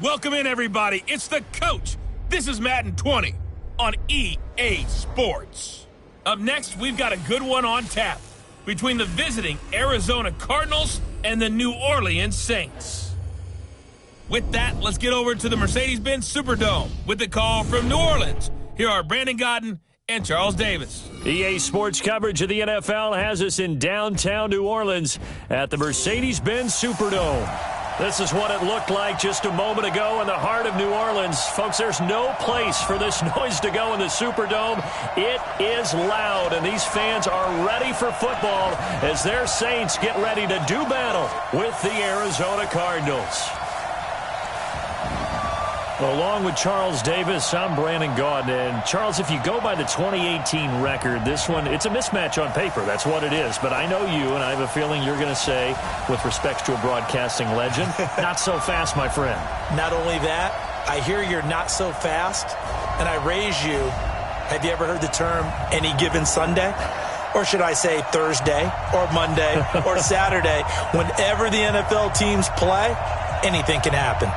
Welcome in, everybody. It's the coach. This is Madden 20 on EA Sports. Up next, we've got a good one on tap between the visiting Arizona Cardinals and the New Orleans Saints. With that, let's get over to the Mercedes-Benz Superdome with the call from New Orleans. Here are Brandon Godden and Charles Davis. EA Sports coverage of the NFL has us in downtown New Orleans at the Mercedes-Benz Superdome. This is what it looked like just a moment ago in the heart of New Orleans. Folks, there's no place for this noise to go in the Superdome. It is loud, and these fans are ready for football as their Saints get ready to do battle with the Arizona Cardinals. Along with Charles Davis, I'm Brandon Gaudin. And Charles, if you go by the 2018 record, this one, it's a mismatch on paper. That's what it is. But I know you, and I have a feeling you're going to say, with respect to a broadcasting legend, not so fast, my friend. Not only that, I hear you're not so fast, and I raise you. Have you ever heard the term any given Sunday? Or should I say Thursday, or Monday, or Saturday? Whenever the NFL teams play, anything can happen.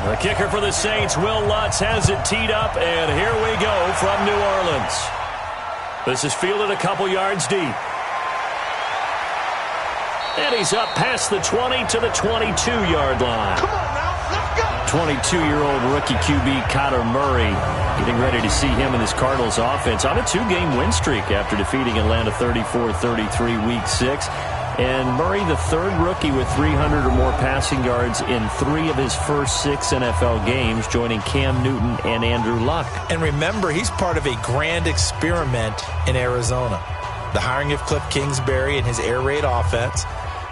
The kicker for the Saints, Will Lutz, has it teed up, and here we go from New Orleans. This is fielded a couple yards deep. And he's up past the 20 to the 22-yard line. Come on now, let's go! 22-year-old rookie QB Kyler Murray getting ready to see him in this Cardinals offense on a two-game win streak after defeating Atlanta 34-33 Week 6. And Murray, the third rookie with 300 or more passing yards in 3 of his first 6 NFL games, joining Cam Newton and Andrew Luck. And remember, he's part of a grand experiment in Arizona. The hiring of Cliff Kingsbury and his air raid offense.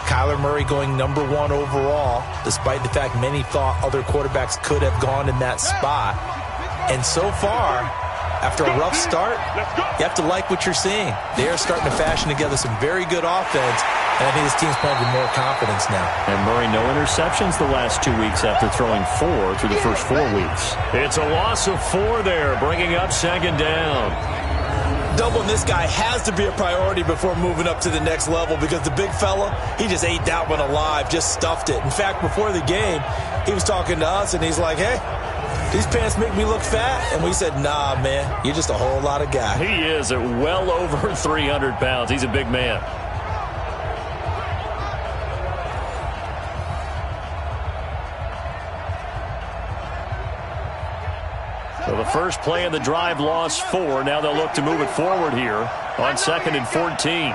Kyler Murray going number 1 overall, despite the fact many thought other quarterbacks could have gone in that spot. And so far, after a rough start, you have to like what you're seeing. They are starting to fashion together some very good offense. And I think this team's playing with more confidence now. And Murray, no interceptions the last 2 weeks after throwing 4 through the first 4 weeks. It's a loss of 4 there, bringing up second down. Doubling this guy has to be a priority before moving up to the next level because the big fella, he just ate that one alive, just stuffed it. In fact, before the game, he was talking to us, and he's like, hey, these pants make me look fat. And we said, nah, man, you're just a whole lot of guy. He is at well over 300 pounds. He's a big man. So the first play of the drive lost 4. Now they'll look to move it forward here on 2nd and 14.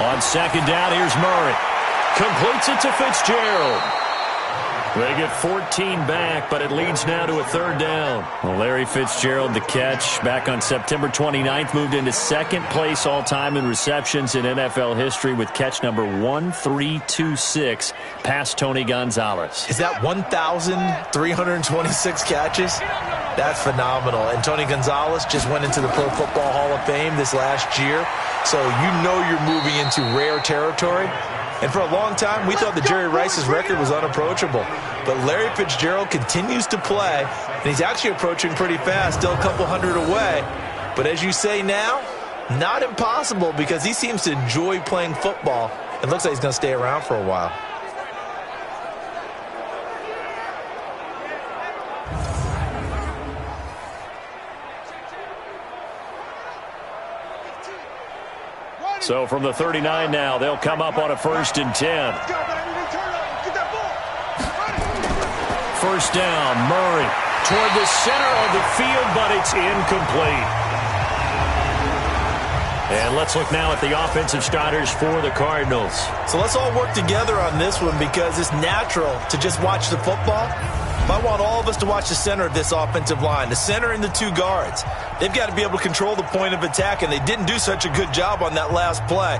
On second down, here's Murray. Completes it to Fitzgerald. They get 14 back, but it leads now to a 3rd down. Well, Larry Fitzgerald, the catch, back on September 29th, moved into 2nd place all-time in receptions in NFL history with catch number 1326 past Tony Gonzalez. Is that 1,326 catches? That's phenomenal. And Tony Gonzalez just went into the Pro Football Hall of Fame this last year, so you know you're moving into rare territory. And for a long time, we thought that Jerry Rice's record was unapproachable. But Larry Fitzgerald continues to play, and he's actually approaching pretty fast, still a couple hundred away. But as you say now, not impossible because he seems to enjoy playing football. It looks like he's going to stay around for a while. So from the 39 now, they'll come up on a 1st and 10. First down, Murray toward the center of the field, but it's incomplete. And let's look now at the offensive starters for the Cardinals. So let's all work together on this one because it's natural to just watch the football. But I want all of us to watch the center of this offensive line, the center and the 2 guards. They've got to be able to control the point of attack, and they didn't do such a good job on that last play.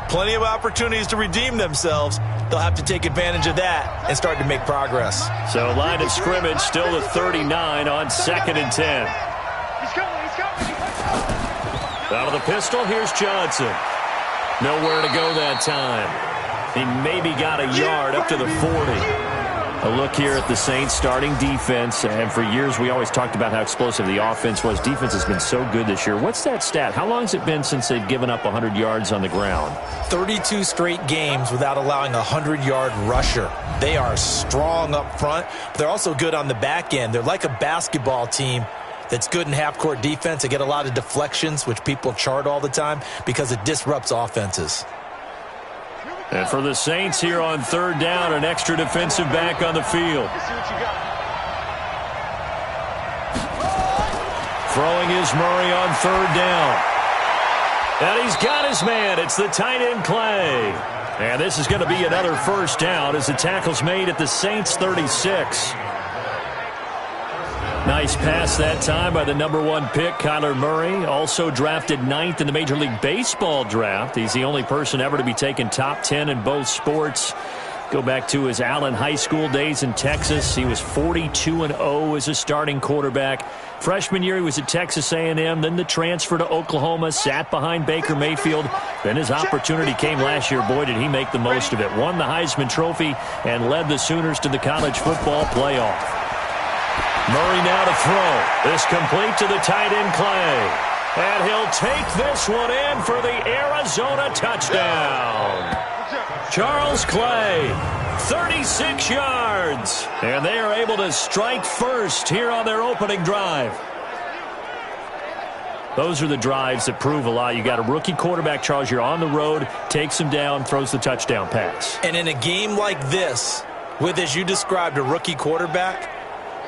Plenty of opportunities to redeem themselves. They'll have to take advantage of that and start to make progress. So line of scrimmage still the 39 on 2nd and 10. Out of the pistol, here's Johnson. Nowhere to go that time. He maybe got a yard up to the 40. A look here at the Saints starting defense, and for years we always talked about how explosive the offense was. Defense has been so good this year. What's that stat? How long has it been since they've given up 100 yards on the ground? 32 straight games without allowing a 100-yard rusher. They are strong up front, but they're also good on the back end. They're like a basketball team that's good in half-court defense. They get a lot of deflections, which people chart all the time because it disrupts offenses. And for the Saints here on third down, an extra defensive back on the field. Throwing is Murray on third down. And he's got his man. It's the tight end Clay. And this is going to be another first down as the tackle's made at the Saints 36. Nice pass that time by the #1 pick, Kyler Murray. Also drafted 9th in the Major League Baseball draft. He's the only person ever to be taken top 10 in both sports. Go back to his Allen High School days in Texas. He was 42-0 as a starting quarterback. Freshman year, he was at Texas A&M. Then the transfer to Oklahoma, sat behind Baker Mayfield. Then his opportunity came last year. Boy, did he make the most of it. Won the Heisman Trophy and led the Sooners to the college football playoff. Murray now to throw. This complete to the tight end Clay. And he'll take this one in for the Arizona touchdown. Charles Clay, 36 yards. And they are able to strike first here on their opening drive. Those are the drives that prove a lot. You got a rookie quarterback, Charles. You're on the road, takes him down, throws the touchdown pass. And in a game like this, with, as you described, a rookie quarterback,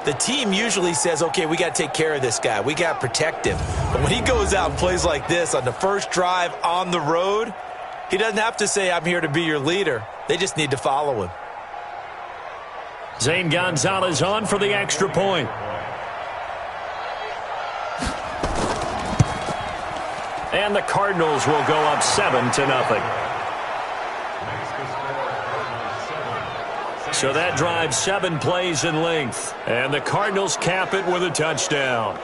the team usually says, okay, we got to take care of this guy. We got to protect him. But when he goes out and plays like this on the first drive on the road, he doesn't have to say, I'm here to be your leader. They just need to follow him. Zane Gonzalez on for the extra point. And the Cardinals will go up 7-0. So that drives 7 plays in length. And the Cardinals cap it with a touchdown.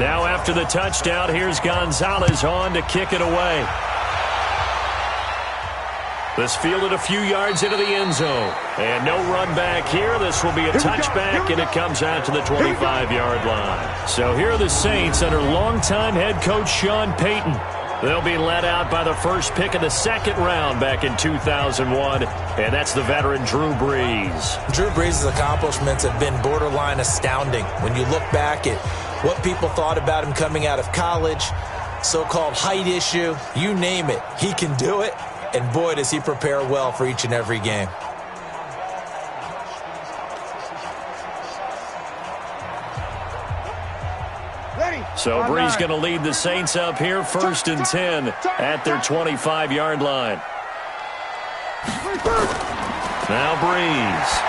Now after the touchdown, here's Gonzalez on to kick it away. This fielded a few yards into the end zone. And no run back here. This will be a touchback, and it comes out to the 25-yard line. So here are the Saints under longtime head coach Sean Payton. They'll be led out by the first pick of the second round back in 2001, and that's the veteran Drew Brees. Drew Brees' accomplishments have been borderline astounding. When you look back at what people thought about him coming out of college, so-called height issue, you name it, he can do it. And boy, does he prepare well for each and every game. So Brees going to lead the Saints up here, 1st and 10 at their 25-yard line. Now Brees.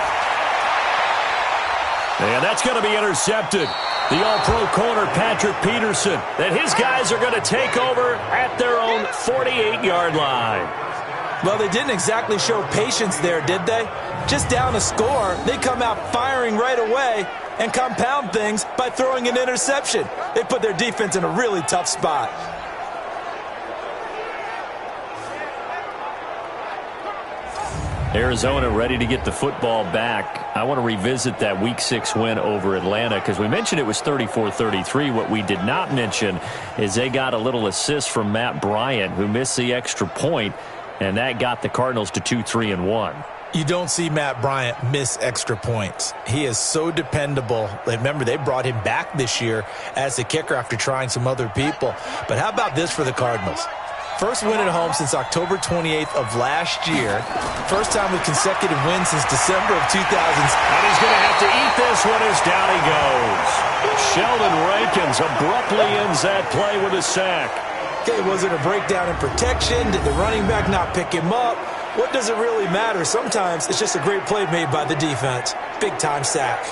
And that's going to be intercepted. The all-pro corner, Patrick Peterson, that his guys are going to take over at their own 48-yard line. Well, they didn't exactly show patience there, did they? Just down a score, they come out firing right away and compound things by throwing an interception. They put their defense in a really tough spot. Arizona ready to get the football back. I want to revisit that Week 6 win over Atlanta because we mentioned it was 34-33. What we did not mention is they got a little assist from Matt Bryant, who missed the extra point, and that got the Cardinals to 2-3-1. You don't see Matt Bryant miss extra points. He is so dependable. Remember, they brought him back this year as the kicker after trying some other people. But how about this for the Cardinals? First win at home since October 28th of last year. First time with consecutive wins since December of 2000. And he's going to have to eat this one as down he goes. Sheldon Rankins abruptly ends that play with a sack. Okay, was it a breakdown in protection? Did the running back not pick him up? What does it really matter? Sometimes it's just a great play made by the defense. Big-time sack.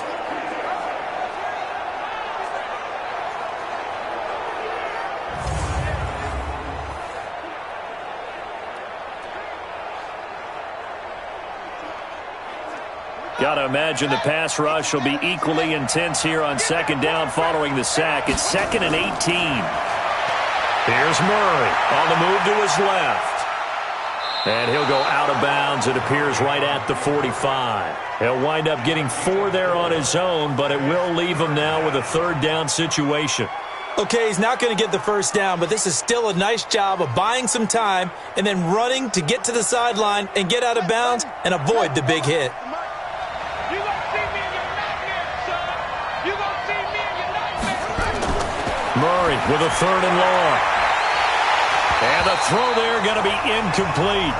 Got to imagine the pass rush will be equally intense here on second down following the sack. It's 2nd and 18. Here's Murray on the move to his left. And he'll go out of bounds, it appears, right at the 45. He'll wind up getting 4 there on his own, but it will leave him now with a 3rd down situation. Okay, he's not going to get the first down, but this is still a nice job of buying some time and then running to get to the sideline and get out of bounds and avoid the big hit. Murray with a 3rd and long. And the throw there going to be incomplete.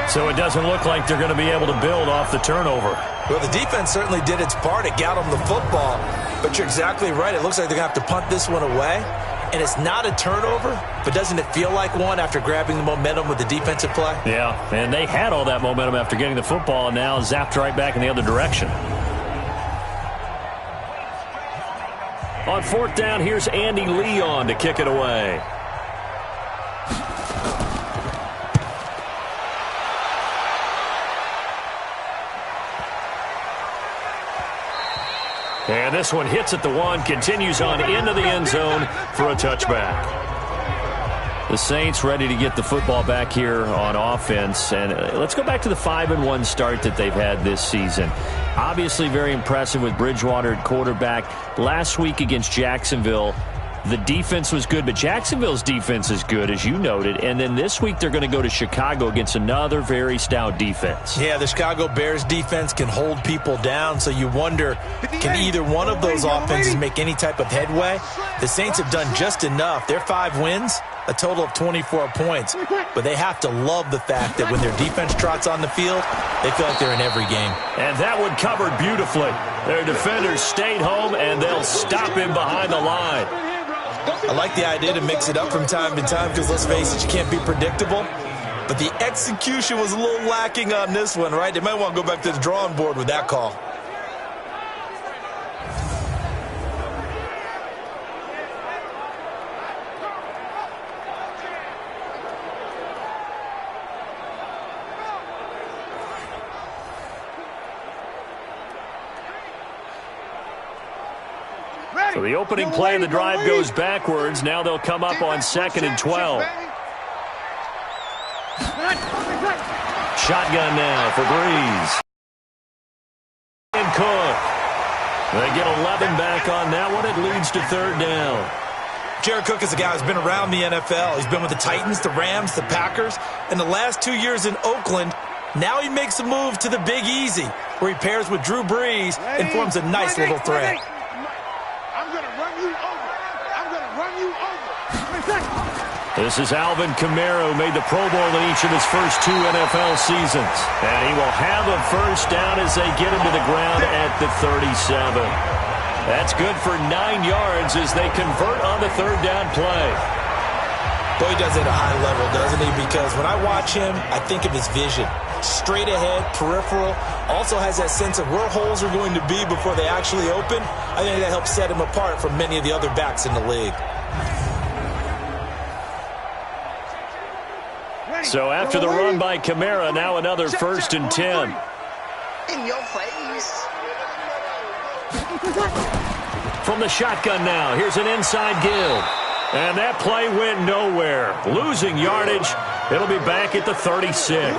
So it doesn't look like they're going to be able to build off the turnover. Well, the defense certainly did its part. It got them the football. But you're exactly right. It looks like they're going to have to punt this one away. And it's not a turnover, but doesn't it feel like one after grabbing the momentum with the defensive play? Yeah, and they had all that momentum after getting the football and now zapped right back in the other direction. On 4th down, here's Andy Leon to kick it away. And this one hits at the 1, continues on into the end zone for a touchback. The Saints ready to get the football back here on offense. And let's go back to the 5-1 start that they've had this season. Obviously very impressive with Bridgewater at quarterback. Last week against Jacksonville, the defense was good, but Jacksonville's defense is good, as you noted. And then this week they're going to go to Chicago against another very stout defense. Yeah, the Chicago Bears defense can hold people down, so you wonder, can either one of those offenses make any type of headway? The Saints have done just enough. Their 5 wins, a total of 24 points. But they have to love the fact that when their defense trots on the field, they feel like they're in every game. And that one covered beautifully. Their defenders stayed home, and they'll stop him behind the line. I like the idea to mix it up from time to time because, let's face it, you can't be predictable. But the execution was a little lacking on this one, right? They might want to go back to the drawing board with that call. So the opening play of the drive goes backwards. Now they'll come up on 2nd and 12. Shotgun now for Breeze. And Cook. They get 11 back on that one. It leads to 3rd down. Jared Cook is a guy who's been around the NFL. He's been with the Titans, the Rams, the Packers. In the last 2 years in Oakland, now he makes a move to the Big Easy, where he pairs with Drew Brees and forms a nice little threat. This is Alvin Kamara, who made the Pro Bowl in each of his first 2 NFL seasons. And he will have a first down as they get him to the ground at the 37. That's good for 9 yards as they convert on the 3rd down play. Boy, he does it at a high level, doesn't he? Because when I watch him, I think of his vision. Straight ahead, peripheral, also has that sense of where holes are going to be before they actually open. I think that helps set him apart from many of the other backs in the league. So after the run by Kamara, now another 1st and 10. In your face. From the shotgun now, here's an inside give. And that play went nowhere. Losing yardage. It'll be back at the 36.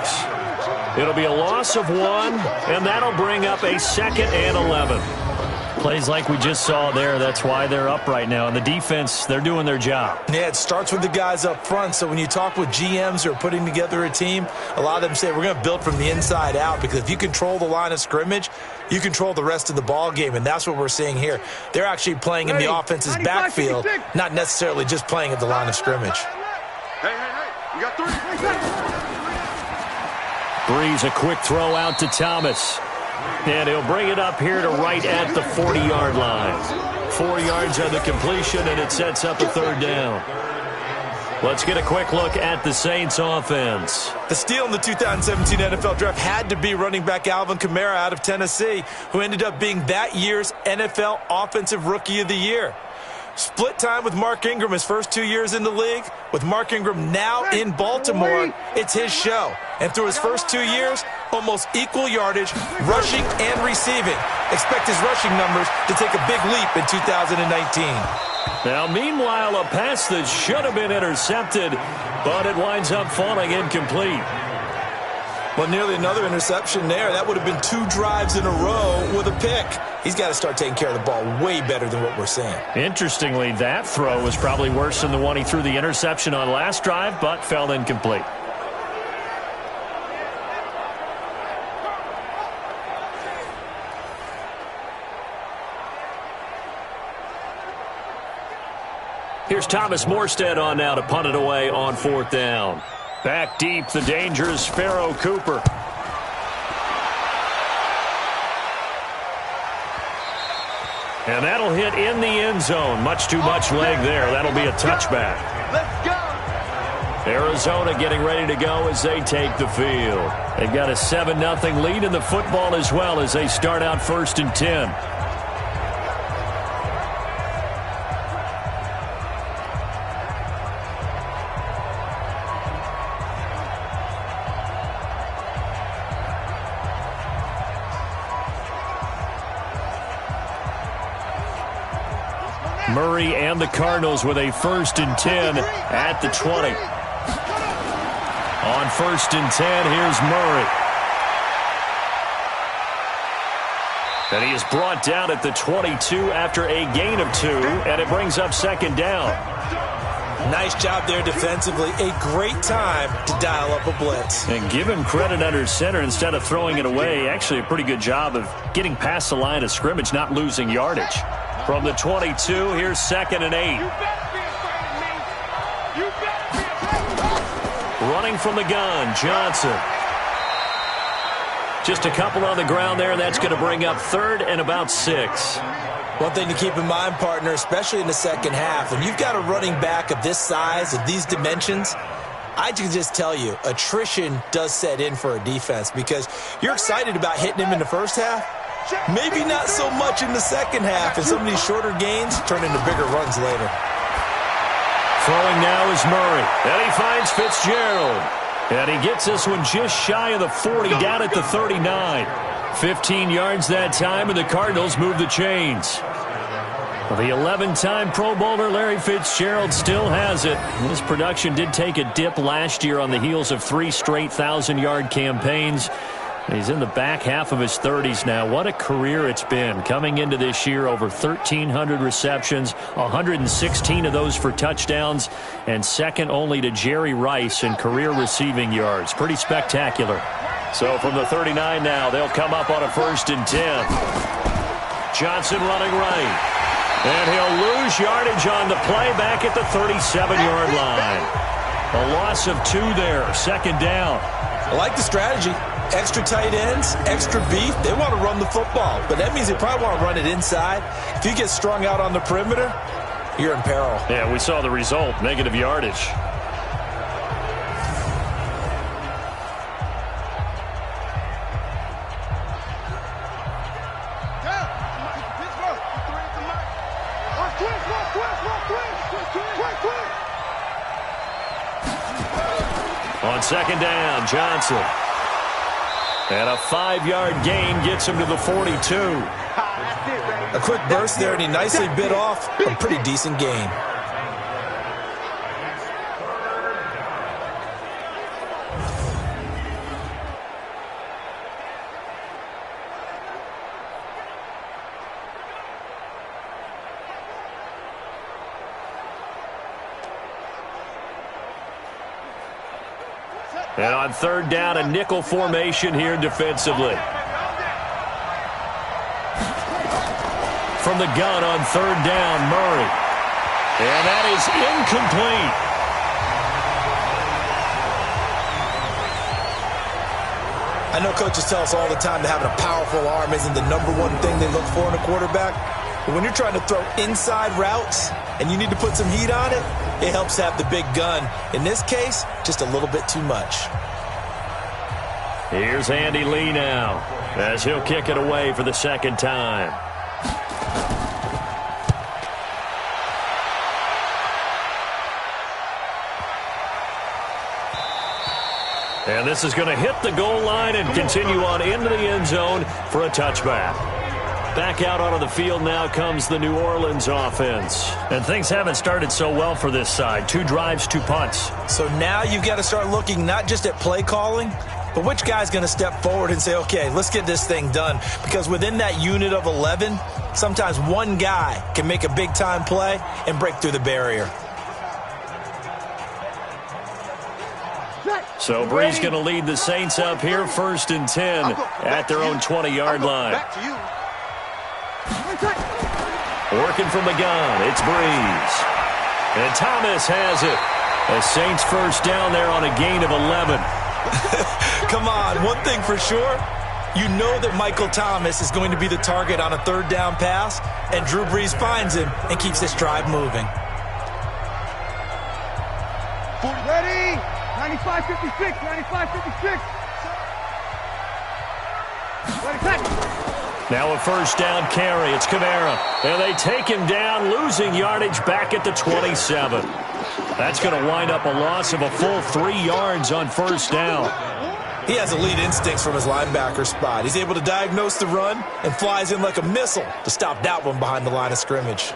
It'll be a loss of 1, and that'll bring up a 2nd and 11. Plays like we just saw there, that's why they're up right now. And the defense, they're doing their job. Yeah, it starts with the guys up front. So when you talk with GMs who are putting together a team, a lot of them say we're going to build from the inside out, because if you control the line of scrimmage, you control the rest of the ball game, and that's what we're seeing here. They're actually playing in the offense's backfield, not necessarily just playing at the line of scrimmage. Hey, you got 3. Breeze, a quick throw out to Thomas. And he'll bring it up here to right at the 40-yard line. 4 yards on the completion, and it sets up a third down. Let's get a quick look at the Saints offense. The steal in the 2017 NFL Draft had to be running back Alvin Kamara out of Tennessee, who ended up being that year's NFL Offensive Rookie of the Year. Split time with Mark Ingram his first 2 years in the league. With Mark Ingram now in Baltimore, it's his show. And through his first 2 years, almost equal yardage, rushing and receiving. Expect his rushing numbers to take a big leap in 2019. Now, meanwhile, a pass that should have been intercepted, but it winds up falling incomplete. Well, nearly another interception there. That would have been 2 drives in a row with a pick. He's got to start taking care of the ball way better than what we're seeing. Interestingly, that throw was probably worse than the one he threw the interception on last drive, but fell incomplete. Here's Thomas Morstead on now to punt it away on 4th down. Back deep, the dangerous Pharaoh Cooper. And that'll hit in the end zone. Much too much leg there. That'll be a touchback. Let's go. Arizona getting ready to go as they take the field. They've got a 7-0 lead in the football as well as they start out 1st and 10. Murray and the Cardinals with a 1st and 10 at the 20. On 1st and 10, here's Murray. And he is brought down at the 22 after a gain of 2, and it brings up 2nd down. Nice job there defensively. A great time to dial up a blitz. And give him credit under center instead of throwing it away. Actually, a pretty good job of getting past the line of scrimmage, not losing yardage. From the 22, here's 2nd and 8. Running from the gun, Johnson. Just a couple on the ground there, and that's going to bring up 3rd and about 6. One thing to keep in mind, partner, especially in the second half, when you've got a running back of this size, of these dimensions, I can just tell you, attrition does set in for a defense because you're excited about hitting him in the first half. Maybe not so much in the second half, and some of these shorter gains turn into bigger runs later. Throwing now is Murray, and he finds Fitzgerald. And he gets this one just shy of the 40, down at the 39. 15 yards that time, and the Cardinals move the chains. The 11-time Pro Bowler Larry Fitzgerald still has it. His production did take a dip last year on the heels of 3 straight 1,000-yard campaigns. He's in the back half of his 30s now. What a career it's been. Coming into this year, over 1,300 receptions, 116 of those for touchdowns, and second only to Jerry Rice in career receiving yards. Pretty spectacular. So from the 39 now, they'll come up on a 1st and 10. Johnson running right. And he'll lose yardage on the play back at the 37-yard line. A loss of 2 there, 2nd down. I like the strategy. Extra tight ends, extra beef. They want to run the football, but that means they probably want to run it inside. If you get strung out on the perimeter, you're in peril. Yeah, we saw the result, negative yardage. On 2nd down, Johnson. And a 5-yard gain gets him to the 42. A quick burst there, and he nicely bit off a pretty decent gain. And on 3rd down, a nickel formation here defensively. From the gun on 3rd down, Murray. And that is incomplete. I know coaches tell us all the time that having a powerful arm isn't the #1 thing they look for in a quarterback. But when you're trying to throw inside routes and you need to put some heat on it, it helps have the big gun. In this case, just a little bit too much. Here's Andy Lee now as he'll kick it away for the second time. And this is going to hit the goal line and continue on into the end zone for a touchback. Back out onto the field now comes the New Orleans offense. And things haven't started so well for this side. 2 drives, 2 punts. So now you've got to start looking not just at play calling, but which guy's going to step forward and say, okay, let's get this thing done. Because within that unit of 11, sometimes one guy can make a big-time play and break through the barrier. So Brees going to lead the Saints up here, 1st and 10 at their own 20-yard line. Working from the gun, it's Brees. And Thomas has it. The Saints first down there on a gain of 11. Come on, one thing for sure, you know that Michael Thomas is going to be the target on a 3rd down pass, and Drew Brees finds him and keeps this drive moving. Ready? 95-56, 95-56. Now a first down carry. It's Kamara. And they take him down, losing yardage back at the 27. That's going to wind up a loss of a full 3 yards on first down. He has elite instincts from his linebacker spot. He's able to diagnose the run and flies in like a missile to stop that one behind the line of scrimmage.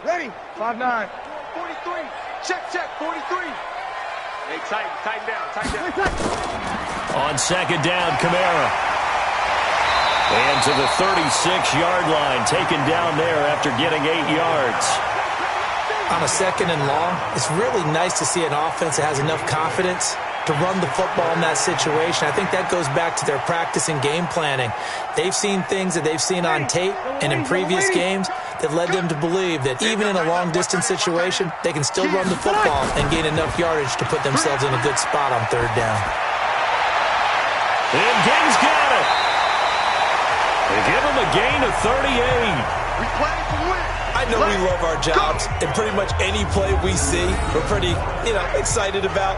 Ready? 5-9. 43. Check, 43. Hey, tighten down. On second down, Kamara. And to the 36-yard line, taken down there after getting 8 yards. On a 2nd and long, it's really nice to see an offense that has enough confidence to run the football in that situation. I think that goes back to their practice and game planning. They've seen things that they've seen on tape and in previous games that led them to believe that even in a long-distance situation, they can still run the football and gain enough yardage to put themselves in a good spot on 3rd down. And Ging's got it. They give him a gain of 38. We play to win. I know we love our jobs, and pretty much any play we see, we're pretty, excited about.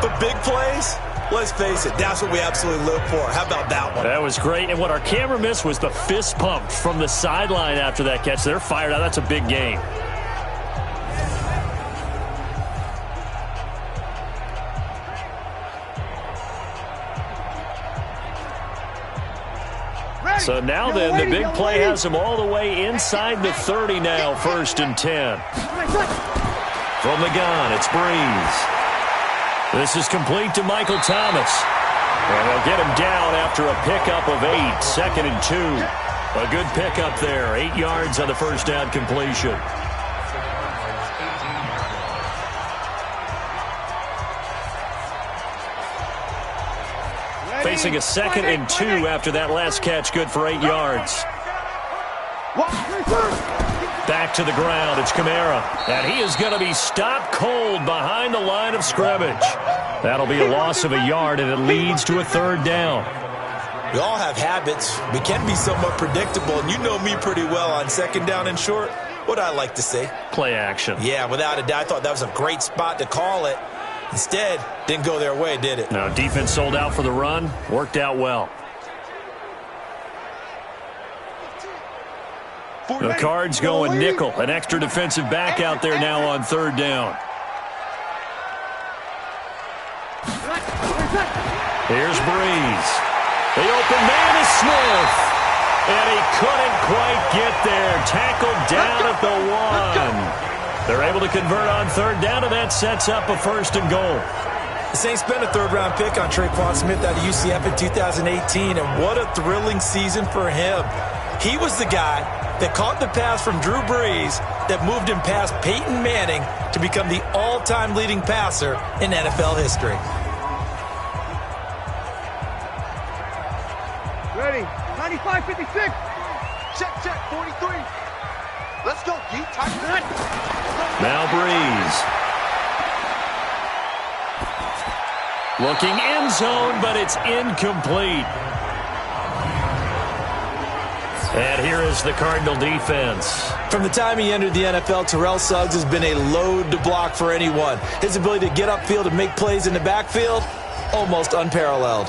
But big plays, let's face it, that's what we absolutely live for. How about that one? That was great. And what our camera missed was the fist pump from the sideline after that catch. They're fired out. That's a big gain. So now then, the big play has them all the way inside the 30 now, 1st and 10. From the gun, it's Brees. This is complete to Michael Thomas. And they'll get him down after a pickup of 8, 2nd and 2. A good pickup there, 8 yards on the first down completion. Facing a 2nd and 2 after that last catch, good for 8 yards. Back to the ground, it's Kamara. And he is going to be stopped cold behind the line of scrimmage. That'll be a loss of a yard, and it leads to a 3rd down. We all have habits. We can be somewhat predictable, and you know me pretty well on 2nd down and short. What I like to see? Play action. Yeah, without a doubt. I thought that was a great spot to call it. Instead, didn't go their way, did it? No, defense sold out for the run. Worked out well. The Cards going nickel. An extra defensive back out there now on 3rd down. Here's Brees. The open man is Smith. And he couldn't quite get there. Tackled down at the 1. They're able to convert on 3rd down, and that sets up a 1st and goal. The Saints spent a 3rd-round pick on Traquan Smith out of UCF in 2018, and what a thrilling season for him. He was the guy that caught the pass from Drew Brees that moved him past Peyton Manning to become the all-time leading passer in NFL history. Ready? 95-56. Check, 43. Let's go, D. Tighten it. Now Breeze. Looking end zone, but it's incomplete. And here is the Cardinal defense. From the time he entered the NFL, Terrell Suggs has been a load to block for anyone. His ability to get upfield and make plays in the backfield, almost unparalleled.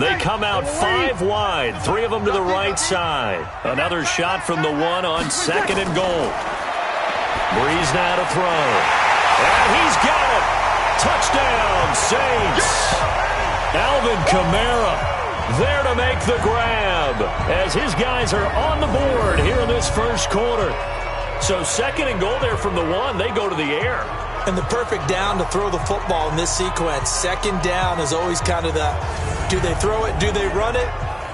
They come out 5 wide, 3 of them to the right side. Another shot from the 1 on 2nd and goal. Breeze now to throw. And he's got it. Touchdown, Saints. Alvin Kamara there to make the grab as his guys are on the board here in this first quarter. So 2nd and goal there from the 1. They go to the air. And the perfect down to throw the football in this sequence. 2nd down is always kind of the, do they throw it, do they run it?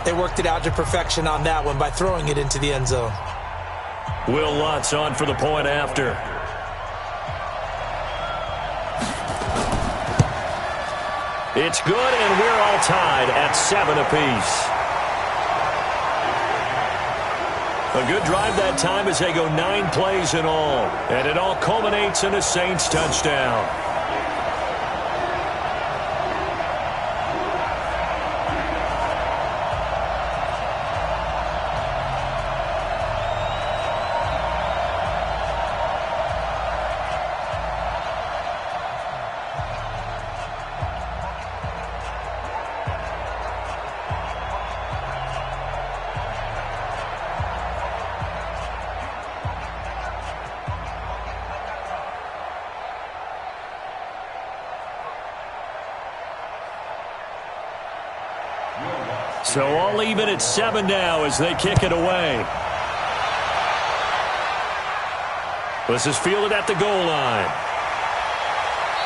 They worked it out to perfection on that one by throwing it into the end zone. Will Lutz on for the point after. It's good, and we're all tied at 7 apiece. A good drive that time as they go 9 plays in all. And it all culminates in a Saints touchdown. So all even at 7 now as they kick it away. This is fielded at the goal line.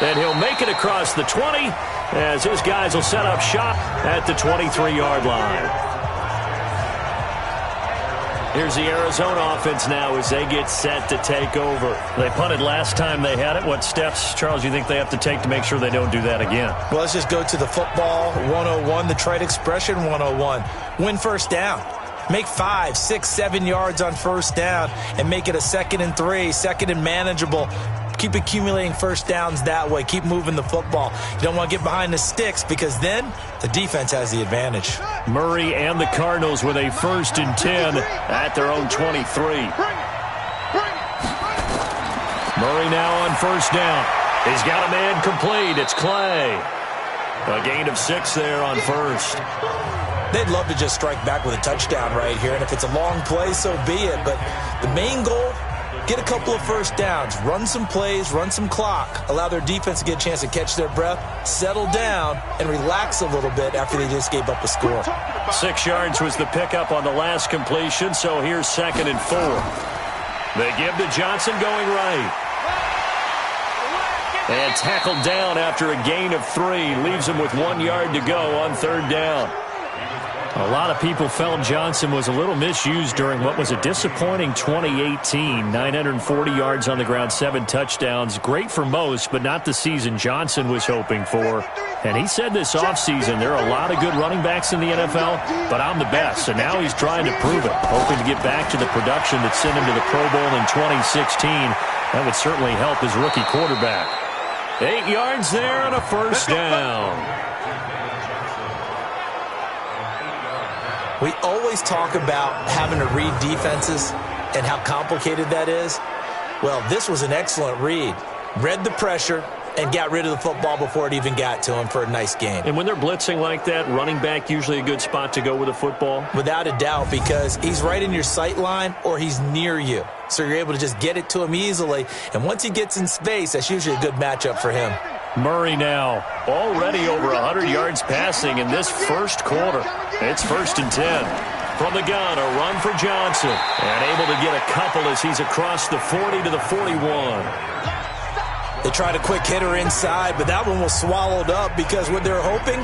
And he'll make it across the 20 as his guys will set up shop at the 23-yard line. Here's the Arizona offense now as they get set to take over. They punted last time they had it. What steps, Charles, you think they have to take to make sure they don't do that again? Well, let's just go to the football 101, the trite expression 101. Win first down. Make 5, 6, 7 yards on first down and make it a 2nd and 3, 2nd and manageable. Keep accumulating first downs that way. Keep moving the football. You don't want to get behind the sticks because then the defense has the advantage. Murray and the Cardinals with a 1st and 10 at their own 23. Murray now on first down. He's got a man complete. It's Clay. A gain of 6 there on first. They'd love to just strike back with a touchdown right here, and if it's a long play, so be it. But the main goal, get a couple of first downs, run some plays, run some clock, allow their defense to get a chance to catch their breath, settle down, and relax a little bit after they just gave up a score. 6 yards was the pickup on the last completion, so here's 2nd and 4. They give to Johnson going right. And tackled down after a gain of 3. Leaves him with 1 yard to go on 3rd down. A lot of people felt Johnson was a little misused during what was a disappointing 2018. 940 yards on the ground, 7 touchdowns. Great for most, but not the season Johnson was hoping for. And he said this offseason, there are a lot of good running backs in the NFL, but I'm the best. So now he's trying to prove it, hoping to get back to the production that sent him to the Pro Bowl in 2016. That would certainly help his rookie quarterback. 8 yards there and a first down. We always talk about having to read defenses and how complicated that is. Well, this was an excellent read. Read the pressure and got rid of the football before it even got to him for a nice game. And when they're blitzing like that, running back usually a good spot to go with a football? Without a doubt, because he's right in your sight line or he's near you. So you're able to just get it to him easily. And once he gets in space, that's usually a good matchup for him. Murray now already over 100 yards passing in this first quarter. It's 1st and 10. From the gun, a run for Johnson. And able to get a couple as he's across the 40 to the 41. They tried a quick hitter inside, but that one was swallowed up because what they're hoping,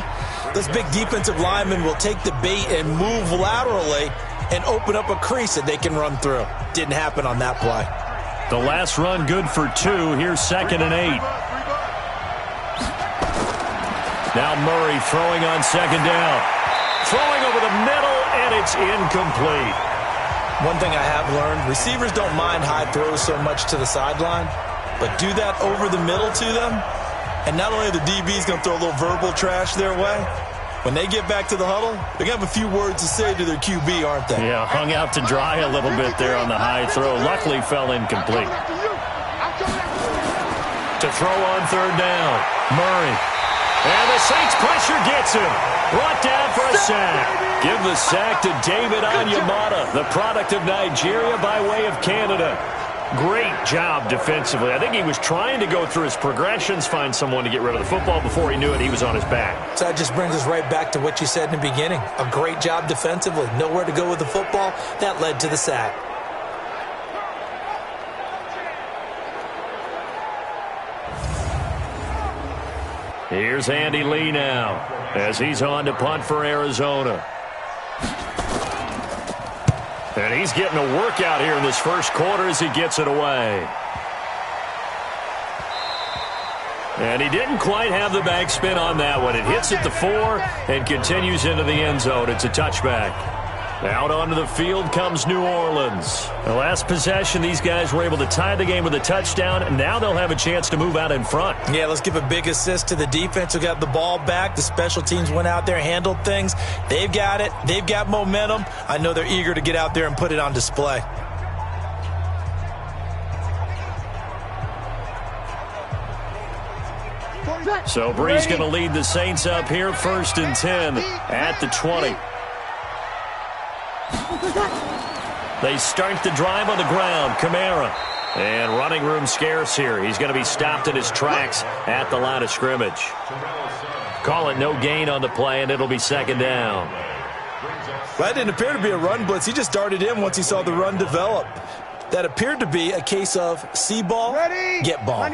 this big defensive lineman will take the bait and move laterally and open up a crease that they can run through. Didn't happen on that play. The last run good for 2. Here's 2nd and 8. Now Murray throwing on 2nd down. Throwing over the middle, and it's incomplete. One thing I have learned, receivers don't mind high throws so much to the sideline, but do that over the middle to them, and not only are the DBs going to throw a little verbal trash their way, when they get back to the huddle, they're going to have a few words to say to their QB, aren't they? Yeah, hung out to dry a little bit there on the high throw. Luckily fell incomplete. To throw on 3rd down, Murray. And the Saints pressure gets him. Brought down for a sack. Give the sack to David Onyemata, the product of Nigeria by way of Canada. Great job defensively. I think he was trying to go through his progressions, find someone to get rid of the football. Before he knew it, he was on his back. So that just brings us right back to what you said in the beginning. A great job defensively. Nowhere to go with the football. That led to the sack. Here's Andy Lee now as he's on to punt for Arizona. And he's getting a workout here in this first quarter as he gets it away. And he didn't quite have the backspin on that one. It hits at the 4 and continues into the end zone. It's a touchback. Out onto the field comes New Orleans. The last possession, these guys were able to tie the game with a touchdown, and now they'll have a chance to move out in front. Yeah, let's give a big assist to the defense who got the ball back. The special teams went out there, handled things. They've got it. They've got momentum. I know they're eager to get out there and put it on display. So Brees going to lead the Saints up here, 1st and 10 at the 20. They start the drive on the ground. Kamara. And running room scarce here. He's going to be stopped in his tracks at the line of scrimmage. Call it no gain on the play, and it'll be 2nd down. That didn't appear to be a run blitz. He just darted in once he saw the run develop. That appeared to be a case of see ball, get ball.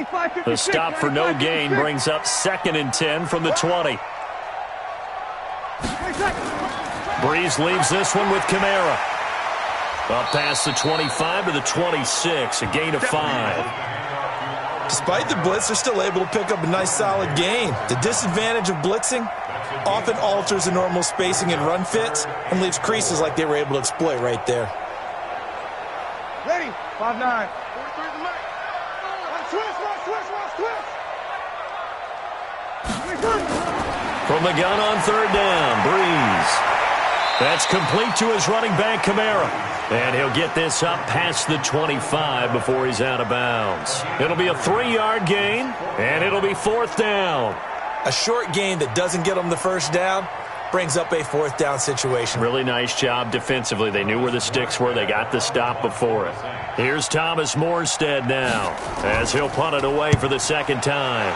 The stop for no gain brings up 2nd and 10 from the 20. Brees leaves this one with Kamara. Up past the 25 to the 26, a gain of 5. Despite the blitz, they're still able to pick up a nice solid gain. The disadvantage of blitzing often alters the normal spacing and run fits and leaves creases like they were able to exploit right there. Ready, 5-9. 43 to make. Twist. From the gun on 3rd down, Brees. That's complete to his running back, Kamara. And he'll get this up past the 25 before he's out of bounds. It'll be a 3-yard gain, and it'll be 4th down. A short gain that doesn't get them the first down brings up a 4th down situation. Really nice job defensively. They knew where the sticks were. They got the stop before it. Here's Thomas Morstead now as he'll punt it away for the 2nd time.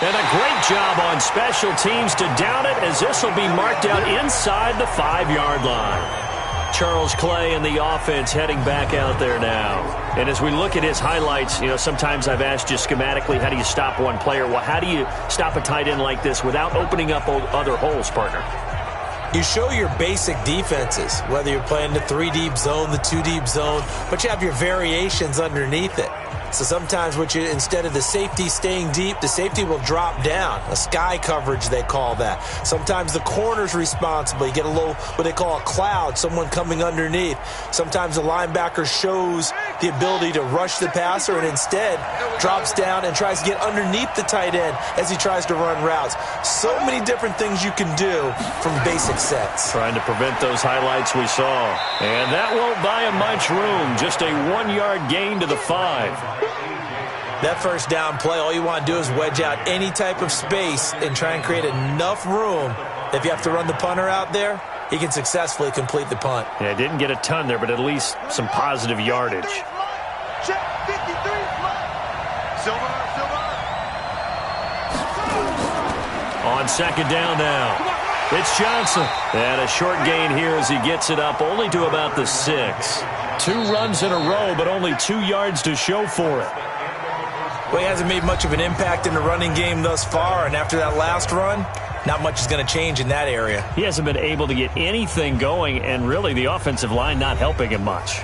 And a great job on special teams to down it, as this will be marked out inside the 5-yard line. Charles Clay and the offense heading back out there now. And as we look at his highlights, you know, sometimes I've asked you schematically, how do you stop one player? Well, how do you stop a tight end like this without opening up other holes, partner? You show your basic defenses, whether you're playing the 3-deep zone, the 2-deep zone, but you have your variations underneath it. So sometimes instead of the safety staying deep, the safety will drop down. A sky coverage, they call that. Sometimes the corner's responsible. You get a little, what they call a cloud, someone coming underneath. Sometimes the linebacker shows the ability to rush the passer and instead drops down and tries to get underneath the tight end as he tries to run routes. So many different things you can do from basic sets. Trying to prevent those highlights we saw. And that won't buy him much room. Just a 1-yard gain to the 5. That first down play, all you want to do is wedge out any type of space and try and create enough room. If you have to run the punter out there, he can successfully complete the punt. Yeah, didn't get a ton there, but at least some positive yardage. Check 53. Silver. On 2nd down now. It's Johnson. And a short gain here as he gets it up only to about the 6. 2 runs in a row, but only 2 yards to show for it. Well, he hasn't made much of an impact in the running game thus far, and after that last run, not much is going to change in that area. He hasn't been able to get anything going, and really the offensive line not helping him much.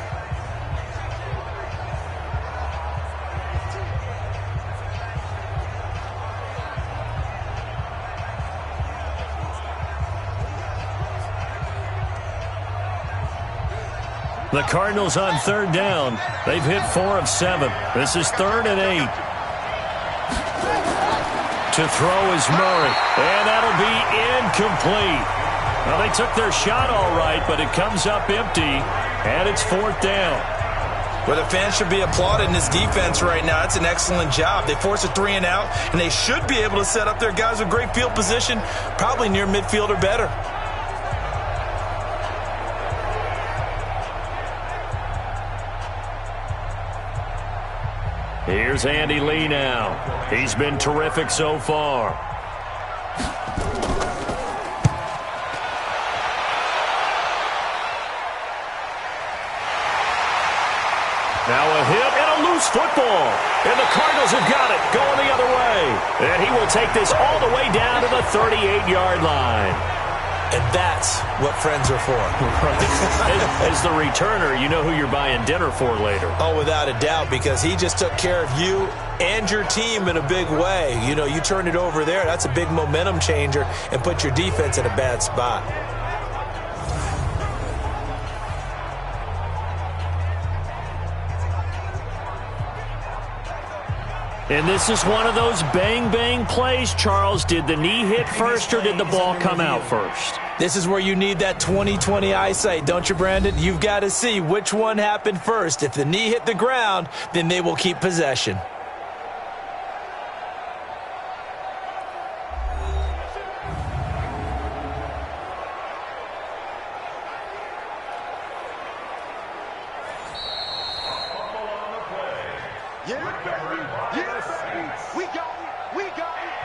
The Cardinals on third down. They've hit 4 of 7. This is 3rd and 8. To throw is Murray, and that'll be incomplete. Well, they took their shot all right, but it comes up empty, and it's 4th down. Well, the fans should be applauding this defense right now. It's an excellent job. They force a 3 and out, and they should be able to set up their guys with great field position, probably near midfield or better. Here's Andy Lee now. He's been terrific so far. Now a hit and a loose football. And the Cardinals have got it going the other way. And he will take this all the way down to the 38-yard line. And that's what friends are for. As the returner, you know who you're buying dinner for later. Oh, without a doubt, because he just took care of you and your team in a big way. You know, you turn it over there, that's a big momentum changer and put your defense in a bad spot. And this is one of those bang-bang plays, Charles. Did the knee hit first or did the ball come out first? This is where you need that 20/20 eyesight, don't you, Brandon? You've got to see which one happened first. If the knee hit the ground, then they will keep possession.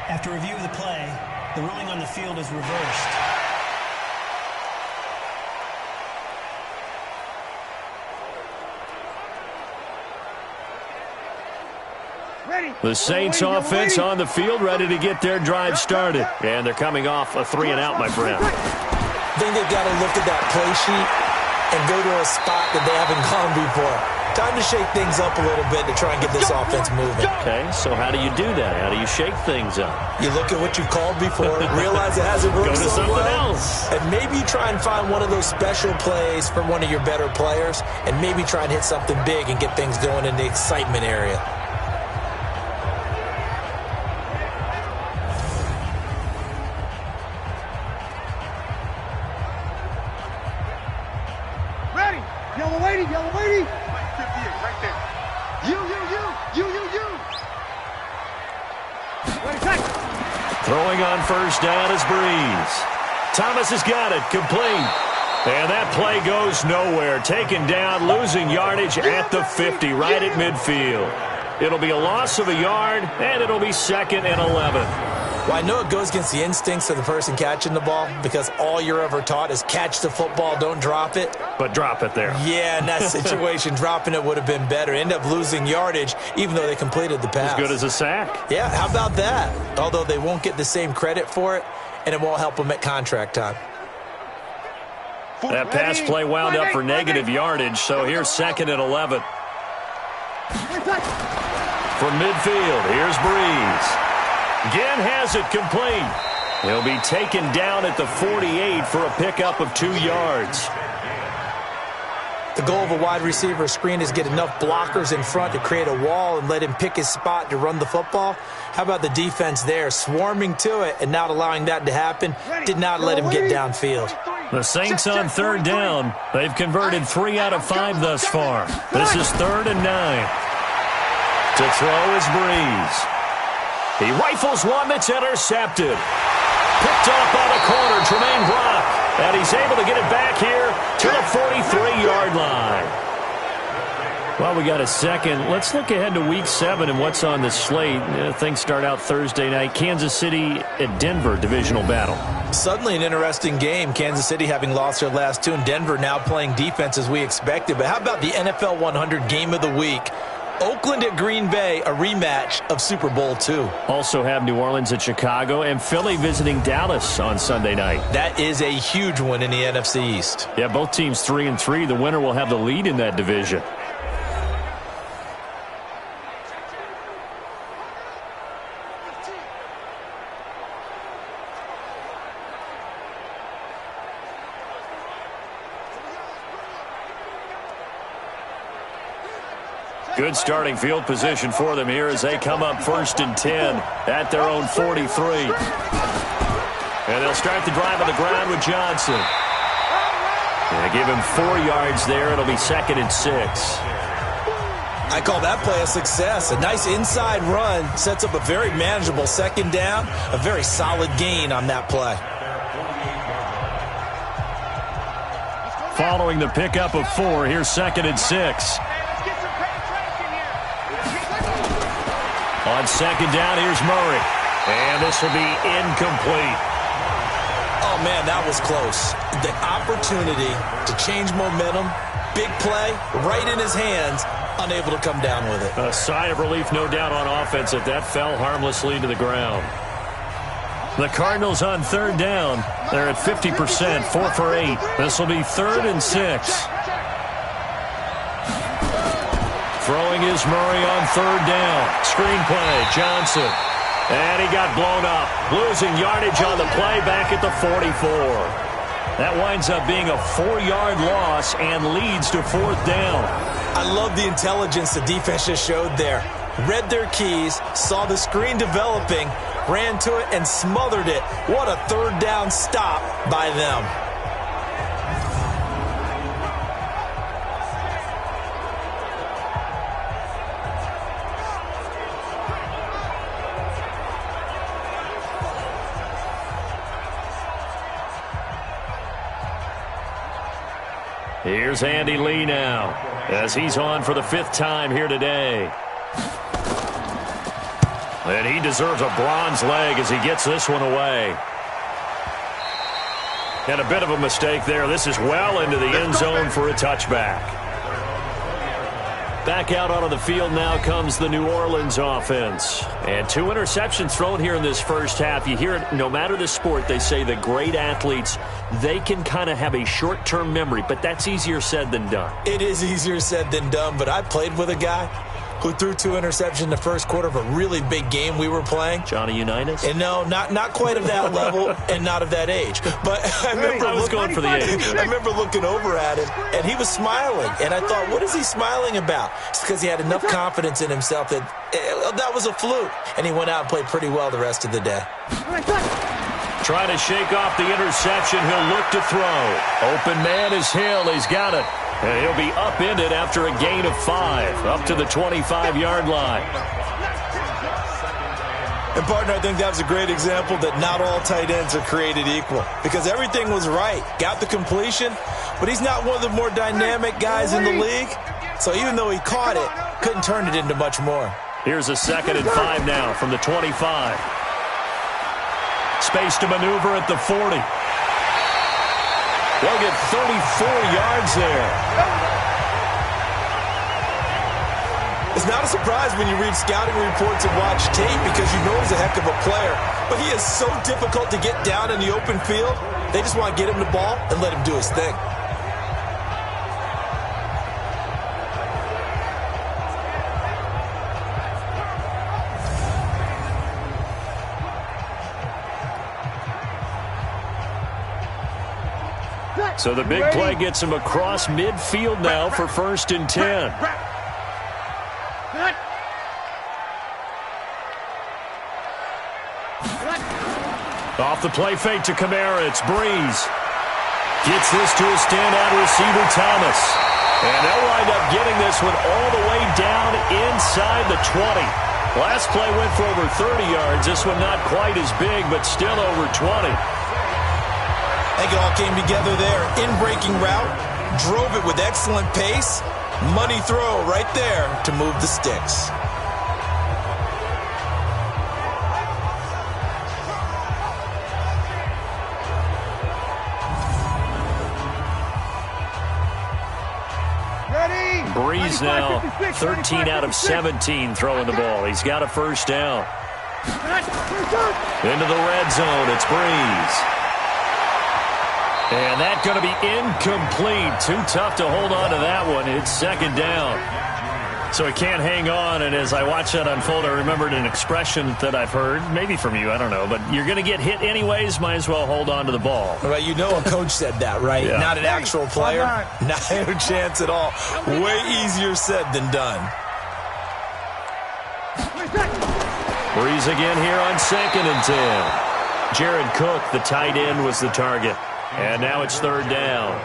After review of the play, the ruling on the field is reversed. The Saints offense on the field, ready to get their drive started. And they're coming off a 3 and out, my friend. I think they've got to look at that play sheet and go to a spot that they haven't gone before. Time to shake things up a little bit to try and get this offense moving. Okay, so how do you do that? How do you shake things up? You look at what you called before, realize it hasn't worked Go to so something well, else. and maybe try and find one of those special plays from one of your better players, and maybe try and hit something big and get things going in the excitement area. Yellow lady, yellow lady. 58, right there. You. Wait a second. Throwing on first down is Breeze. Thomas has got it, complete. And that play goes nowhere. Taken down, losing yardage at the 50, right at midfield. It'll be a loss of a yard, and it'll be 2nd and 11. Well, I know it goes against the instincts of the person catching the ball because all you're ever taught is catch the football, don't drop it. But drop it there. Yeah, in that situation, dropping it would have been better. End up losing yardage, even though they completed the pass. As good as a sack. Yeah, how about that? Although they won't get the same credit for it, and it won't help them at contract time. That pass play wound up for negative yardage, so here's 2nd and 11. From midfield, here's Breeze. Again has it complete. He'll be taken down at the 48 for a pickup of 2 yards. The goal of a wide receiver screen is get enough blockers in front to create a wall and let him pick his spot to run the football. How about the defense there, swarming to it and not allowing that to happen? Did not let him get downfield. The Saints on third down. They've converted 3 out of 5 thus far. This is 3rd and 9. To throw is Breeze. He rifles one that's intercepted. Picked off by the corner, Tremaine Brock. And he's able to get it back here to the 43-yard line. Well, we got a second. Let's look ahead to Week 7 and what's on the slate. Things start out Thursday night. Kansas City at Denver, divisional battle. Suddenly an interesting game. Kansas City having lost their last 2, and Denver now playing defense as we expected. But how about the NFL 100 game of the week? Oakland at Green Bay, a rematch of Super Bowl II. Also have New Orleans at Chicago and Philly visiting Dallas on Sunday night. That is a huge one in the NFC East. Yeah, both teams 3-3. The winner will have the lead in that division. Good starting field position for them here as they come up 1st and 10 at their own 43. And they'll start the drive on the ground with Johnson. They give him 4 yards there. It'll be 2nd and 6. I call that play a success. A nice inside run sets up a very manageable 2nd down. A very solid gain on that play. Following the pickup of 4, here's 2nd and 6. On 2nd down, here's Murray. And this will be incomplete. Oh, man, that was close. The opportunity to change momentum, big play, right in his hands, unable to come down with it. A sigh of relief, no doubt, on offense if that fell harmlessly to the ground. The Cardinals on 3rd down. They're at 50%, 4 for 8. This will be 3rd and 6. Throwing is Murray on 3rd down. Screen play, Johnson. And he got blown up. Losing yardage on the play back at the 44. That winds up being a 4-yard loss and leads to 4th down. I love the intelligence the defense just showed there. Read their keys, saw the screen developing, ran to it and smothered it. What a 3rd down stop by them. Here's Andy Lee now as he's on for the 5th time here today. And he deserves a bronze leg as he gets this one away. And a bit of a mistake there. This is well into the end zone for a touchback. Back out onto the field now comes the New Orleans offense. And 2 interceptions thrown here in this first half. You hear it, no matter the sport, they say the great athletes, they can kind of have a short-term memory, but that's easier said than done. It is easier said than done, but I played with a guy who threw 2 interceptions in the first quarter of a really big game we were playing. Johnny Unitas? And no, not quite of that level and not of that age. But I remember going for the age. I remember looking over at him, and he was smiling. And I thought, what is he smiling about? It's because he had enough confidence in himself that that was a fluke. And he went out and played pretty well the rest of the day. Trying to shake off the interception. He'll look to throw. Open man is Hill. He's got it. And he'll be upended after a gain of 5, up to the 25-yard line. And, partner, I think that was a great example that not all tight ends are created equal. Because everything was right. Got the completion, but he's not one of the more dynamic guys in the league. So even though he caught it, couldn't turn it into much more. Here's a 2nd and 5 now from the 25. Space to maneuver at the 40. They'll get 34 yards there. It's not a surprise when you read scouting reports and watch tape because you know he's a heck of a player. But he is so difficult to get down in the open field. They just want to get him the ball and let him do his thing. So the big play gets him across midfield now for 1st and 10. Off the play fake to Kamara, it's Breeze. Gets this to a standout receiver, Thomas. And they'll wind up getting this one all the way down inside the 20. Last play went for over 30 yards. This one not quite as big, but still over 20. I think it all came together there. In-breaking route, drove it with excellent pace. Money throw right there to move the sticks. Ready? Breeze now 13 out of 17 throwing the ball. He's got a first down. Into the red zone. It's Breeze. And that's going to be incomplete. Too tough to hold on to that one. It's second down. So he can't hang on, and as I watch that unfold, I remembered an expression that I've heard, maybe from you, I don't know, but you're going to get hit anyways, might as well hold on to the ball. Right, you know a coach said that, right? Yeah. Not an actual player. Not a chance at all. Way easier said than done. Breeze again here on 2nd and 10. Jared Cook, the tight end, was the target. And now it's third down.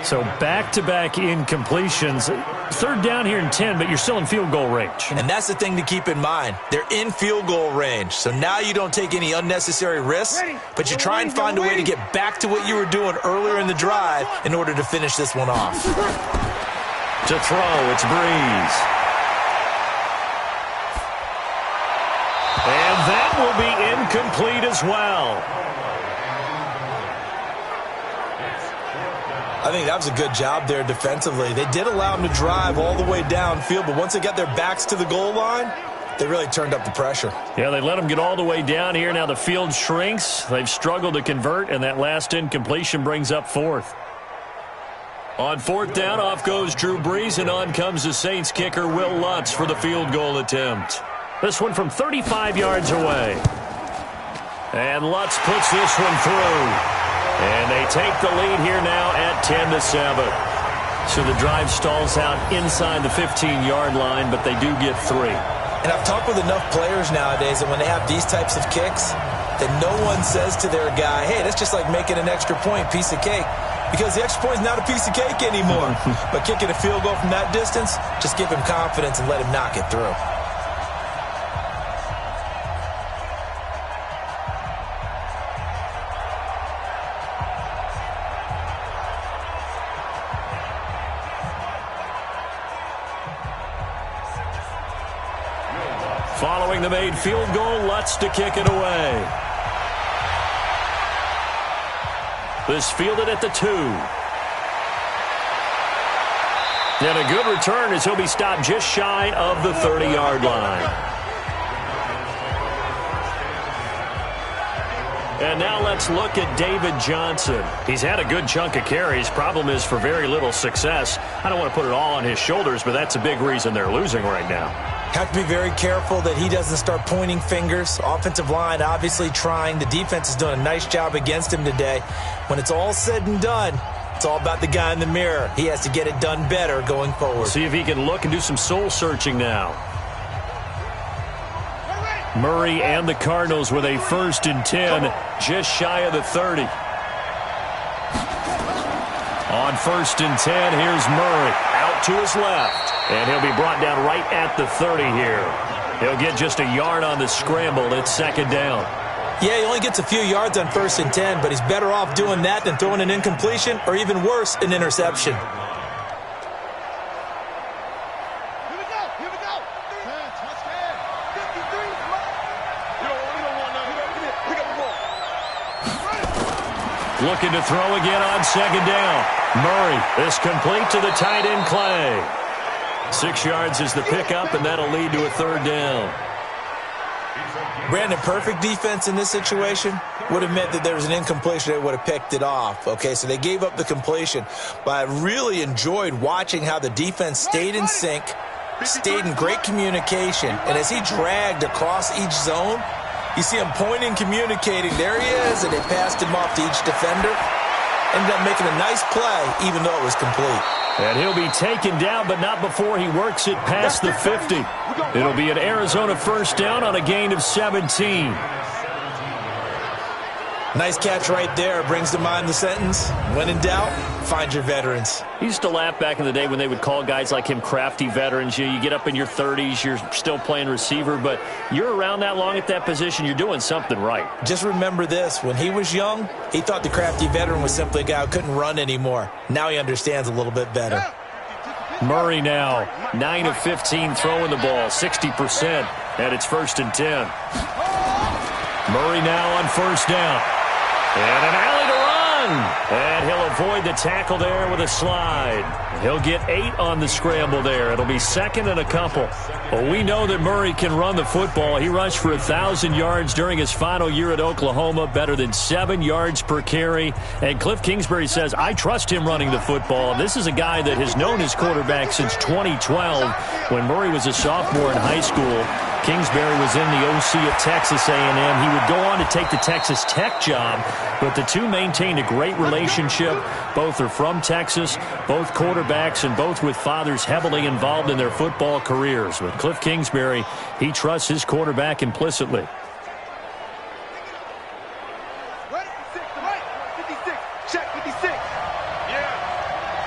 So back-to-back incompletions. Third down here in 10, but you're still in field goal range. And that's the thing to keep in mind. They're in field goal range. So now you don't take any unnecessary risks, but you try and find a way to get back to what you were doing earlier in the drive in order to finish this one off. To throw, it's Breeze. And that will be incomplete as well. I think that was a good job there defensively. They did allow them to drive all the way downfield, but once they got their backs to the goal line, they really turned up the pressure. Yeah, they let them get all the way down here. Now the field shrinks. They've struggled to convert, and that last incompletion brings up fourth. On fourth down, off goes Drew Brees, and on comes the Saints kicker, Will Lutz, for the field goal attempt. This one from 35 yards away. And Lutz puts this one through. And they take the lead here now at 10-7. So the drive stalls out inside the 15-yard line, but they do get 3. And I've talked with enough players nowadays that when they have these types of kicks, that no one says to their guy, hey, that's just like making an extra point, piece of cake. Because the extra point is not a piece of cake anymore. But kicking a field goal from that distance, just give him confidence and let him knock it through. Following the made field goal, Lutz to kick it away. This fielded at the 2. And a good return as he'll be stopped just shy of the 30-yard line. And now let's look at David Johnson. He's had a good chunk of carries. Problem is for very little success. I don't want to put it all on his shoulders, but that's a big reason they're losing right now. Have to be very careful that he doesn't start pointing fingers. Offensive line obviously trying. The defense has done a nice job against him today. When it's all said and done, it's all about the guy in the mirror. He has to get it done better going forward. See if he can look and do some soul searching now. Murray and the Cardinals with a 1st and 10, just shy of the 30. On 1st and 10, here's Murray out to his left. And he'll be brought down right at the 30 here. He'll get just a yard on the scramble. It's 2nd down. Yeah, he only gets a few yards on 1st and 10, but he's better off doing that than throwing an incompletion or even worse, an interception. Looking to throw again on 2nd down. Murray is complete to the tight end Clay. 6 yards is the pickup, and that'll lead to a 3rd down. Brandon, perfect defense in this situation would have meant that there was an incompletion. They would have picked it off. Okay, so they gave up the completion. But I really enjoyed watching how the defense stayed in sync, stayed in great communication. And as he dragged across each zone, you see him pointing, communicating. There he is, and they passed him off to each defender. Ended up making a nice play, even though it was complete. And he'll be taken down, but not before he works it past the 50. It'll be an Arizona 1st down on a gain of 17. Nice catch right there. Brings to mind the sentence, when in doubt, find your veterans. He used to laugh back in the day when they would call guys like him crafty veterans. You get up in your 30s, you're still playing receiver, but you're around that long at that position, you're doing something right. Just remember this. When he was young, he thought the crafty veteran was simply a guy who couldn't run anymore. Now he understands a little bit better. Murray now, 9 of 15 throwing the ball, 60%, and it's 1st and 10. Murray now on 1st down. And an alley to run. And he'll avoid the tackle there with a slide. He'll get 8 on the scramble there. It'll be second and a couple. Well, we know that Murray can run the football. He rushed for 1,000 yards during his final year at Oklahoma, better than 7 yards per carry. And Cliff Kingsbury says, I trust him running the football. And this is a guy that has known his quarterback since 2012 when Murray was a sophomore in high school. Kingsbury was in the OC at Texas A&M. He would go on to take the Texas Tech job, but the two maintained a great relationship. Both are from Texas, both quarterbacks, and both with fathers heavily involved in their football careers. With Cliff Kingsbury, he trusts his quarterback implicitly. Check 56. Yeah.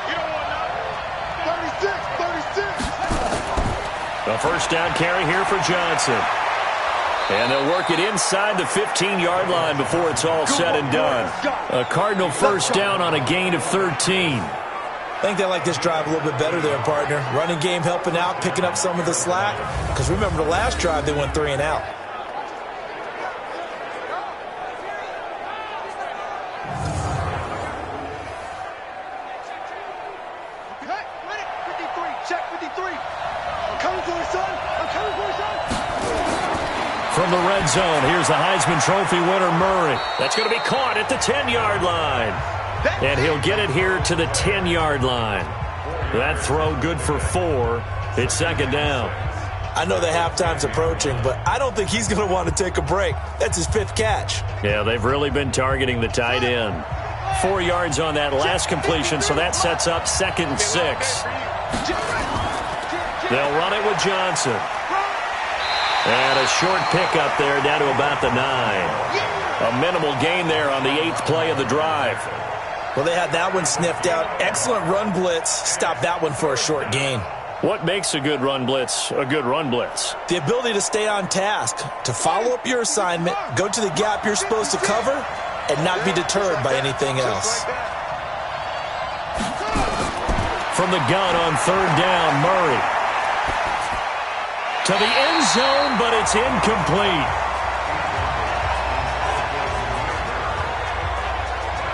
You don't want that. 36. A first down carry here for Johnson. And they'll work it inside the 15-yard line before it's all said and done. A Cardinal first down on a gain of 13. I think they like this drive a little bit better there, partner. Running game helping out, picking up some of the slack. Because remember the last drive, they went 3 and out. From the red zone, here's the Heisman Trophy winner, Murray. That's going to be caught at the 10-yard line. And he'll get it here to the 10-yard line. That throw good for 4. It's second down. I know the halftime's approaching, but I don't think he's going to want to take a break. That's his 5th catch. Yeah, they've really been targeting the tight end. 4 yards on that last completion, so that sets up 2nd and 6. They'll run it with Johnson. And a short pickup there down to about the 9. A minimal gain there on the 8th play of the drive. Well, they had that one sniffed out. Excellent run blitz. Stopped that one for a short gain. What makes a good run blitz a good run blitz? The ability to stay on task, to follow up your assignment, go to the gap you're supposed to cover, and not be deterred by anything else. From the gun on 3rd down, Murray. To the end zone, but it's incomplete.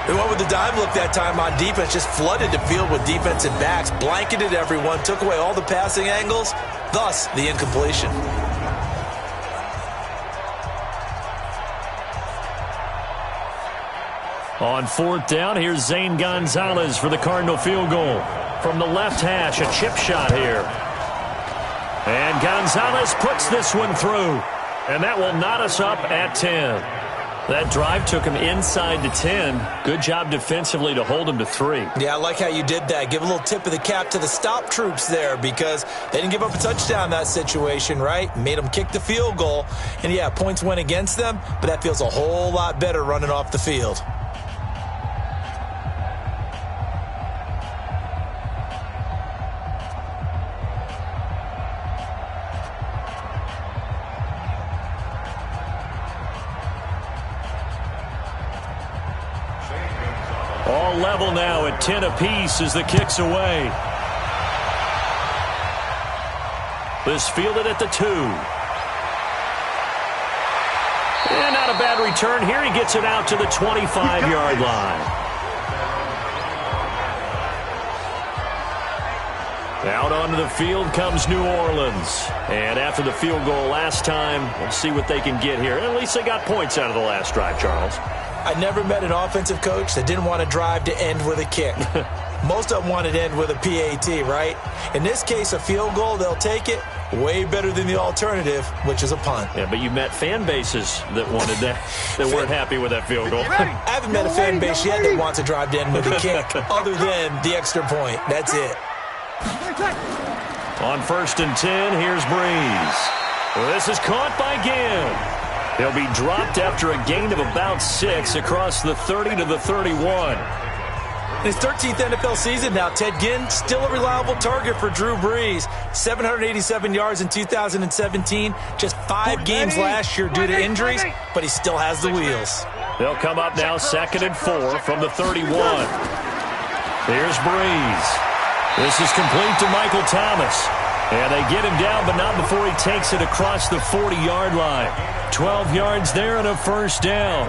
They went with the dive look that time on defense, just flooded the field with defensive backs, blanketed everyone, took away all the passing angles, thus the incompletion. On 4th down, here's Zane Gonzalez for the Cardinal field goal. From the left hash, a chip shot here. And Gonzalez puts this one through. And that will knot us up at 10. That drive took him inside the 10. Good job defensively to hold him to 3. Yeah, I like how you did that. Give a little tip of the cap to the stop troops there because they didn't give up a touchdown in that situation, right? Made them kick the field goal. And, yeah, points went against them, but that feels a whole lot better running off the field. All level now at 10 apiece as the kick's away. This fielded at the 2. And not a bad return here. He gets it out to the 25-yard line. Out onto the field comes New Orleans. And after the field goal last time, we'll see what they can get here. At least they got points out of the last drive, Charles. I never met an offensive coach that didn't want to drive to end with a kick. Most of them wanted to end with a PAT, right? In this case, a field goal, they'll take it. Way better than the alternative, which is a punt. Yeah, but you met fan bases that wanted that, that weren't happy with that field goal. I haven't met a fan base yet that wants to drive to end with a kick other than the extra point. That's it. On 1st and 10, here's Breeze. Well, this is caught by Ginn. He'll be dropped after a gain of about 6 across the 30 to the 31. In his 13th NFL season now, Ted Ginn still a reliable target for Drew Brees. 787 yards in 2017, just 5 games last year due to injuries, but he still has the wheels. They'll come up now 2nd and 4 from the 31. Here's Brees. This is complete to Michael Thomas. And they get him down, but not before he takes it across the 40-yard line. 12 yards there and a first down.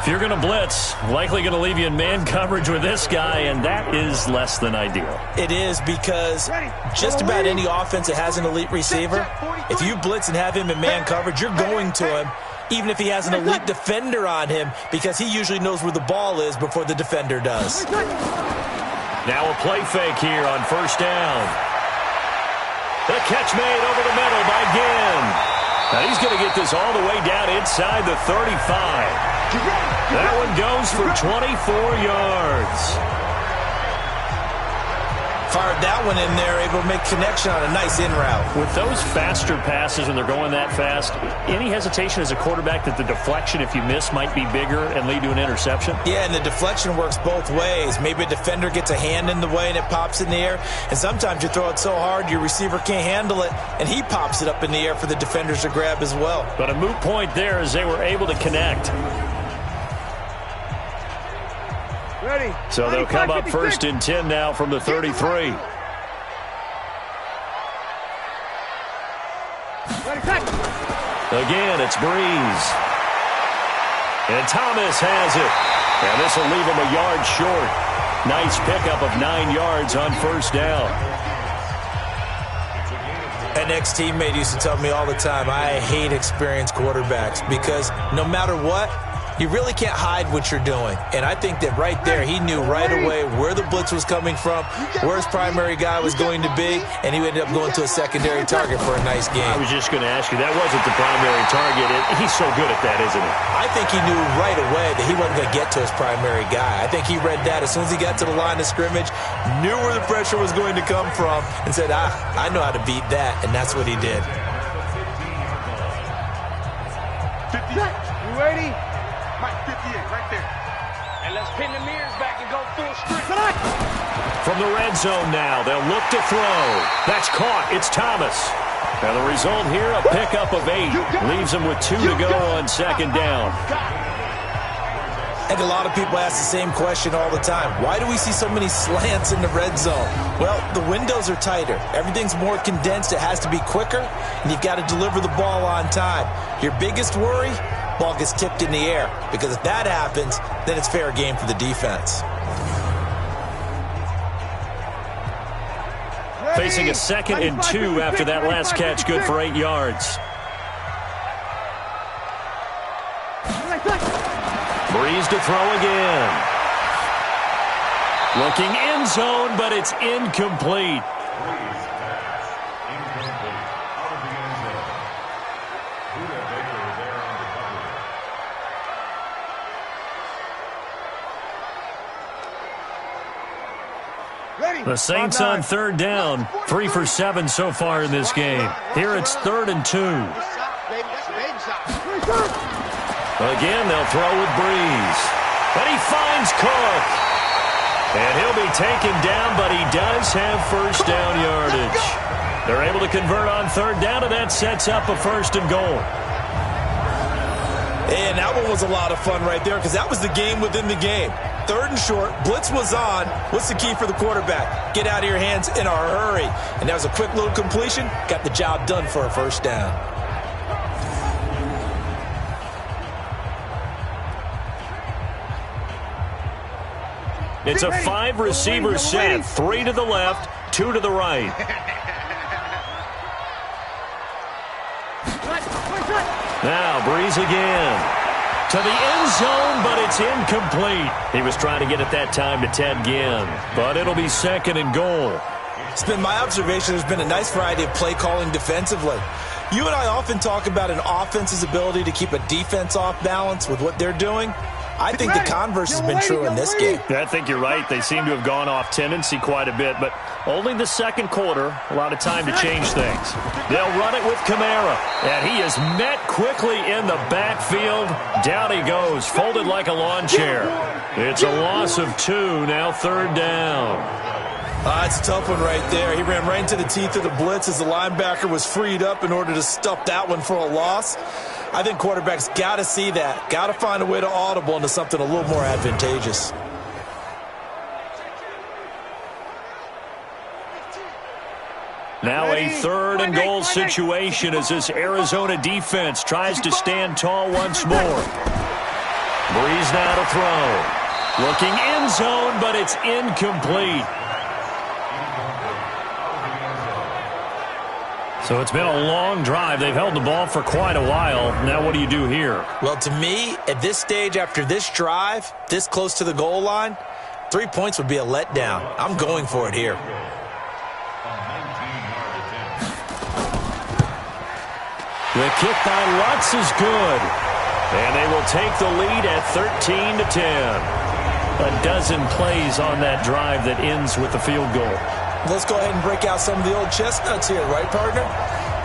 If you're going to blitz, likely going to leave you in man coverage with this guy, and that is less than ideal. It is, because just about any offense that has an elite receiver, if you blitz and have him in man coverage, you're going to him, even if he has an elite defender on him, because he usually knows where the ball is before the defender does. Now a play fake here on first down. The catch made over the middle by Ginn. Now he's going to get this all the way down inside the 35. That one goes for 24 yards. Fired that one in there, able to make connection on a nice in route. With those faster passes when they're going that fast, any hesitation as a quarterback that the deflection, if you miss, might be bigger and lead to an interception? Yeah, and the deflection works both ways. Maybe a defender gets a hand in the way and it pops in the air, and sometimes you throw it so hard your receiver can't handle it, and he pops it up in the air for the defenders to grab as well. But a moot point there as they were able to connect. Ready. So they'll come up 1st and 10 now from the 33. Again, it's Breeze. And Thomas has it. And this will leave him a yard short. Nice pickup of 9 yards on first down. An ex-teammate used to tell me all the time, I hate experienced quarterbacks, because no matter what, you really can't hide what you're doing. And I think that right there, he knew right away where the blitz was coming from, where his primary guy was going to be, and he ended up going to a secondary target for a nice game. I was just going to ask you, that wasn't the primary target. He's so good at that, isn't he? I think he knew right away that he wasn't going to get to his primary guy. I think he read that as soon as he got to the line of scrimmage, knew where the pressure was going to come from, and said, I know how to beat that, and that's what he did. 50. You ready? Mike, 58, right there. And let's pin the mirrors back and go full strength. From the red zone now, they'll look to throw. That's caught. It's Thomas. And the result here, a pickup of 8. Leaves him with 2 to go on second down. And a lot of people ask the same question all the time. Why do we see so many slants in the red zone? Well, the windows are tighter. Everything's more condensed. It has to be quicker, and you've got to deliver the ball on time. Your biggest worry? Ball gets tipped in the air, because if that happens, then it's fair game for the defense. Facing a 2nd and 2 after that last catch, good for 8 yards. Breeze to throw again. Looking end zone, but it's incomplete. The Saints on 3rd down, 3 for 7 so far in this game. Here it's 3rd and 2. Again, they'll throw with Breeze. And he finds Cook. And he'll be taken down, but he does have first down yardage. They're able to convert on 3rd down, and that sets up a 1st and goal. And that one was a lot of fun right there, because that was the game within the game. 3rd and short, blitz was on. What's the key for the quarterback? Get out of your hands in a hurry. And that was a quick little completion. Got the job done for a 1st down. It's a 5-receiver set. 3 to the left, 2 to the right. Now Breeze again. To the end zone, but it's incomplete. He was trying to get it that time to Ted Ginn, but it'll be 2nd and goal. It's been my observation there's been a nice variety of play calling defensively. You and I often talk about an offense's ability to keep a defense off balance with what they're doing. I think the converse has been true in this game. I think you're right. They seem to have gone off tendency quite a bit, but only the 2nd quarter, a lot of time to change things. They'll run it with Kamara, and he is met quickly in the backfield. Down he goes, folded like a lawn chair. It's a loss of 2, now 3rd down. It's a tough one right there. He ran right into the teeth of the blitz as the linebacker was freed up in order to stuff that one for a loss. I think quarterbacks got to see that. Got to find a way to audible into something a little more advantageous. Now a 3rd and goal situation as this Arizona defense tries to stand tall once more. Breeze now to throw. Looking end zone, but it's incomplete. So it's been a long drive. They've held the ball for quite a while. Now what do you do here? Well, to me, at this stage, after this drive, this close to the goal line, 3 points would be a letdown. I'm going for it here. The kick by Lutz is good. And they will take the lead at 13-10. A dozen plays on that drive that ends with the field goal. Let's go ahead and break out some of the old chestnuts here, right, partner?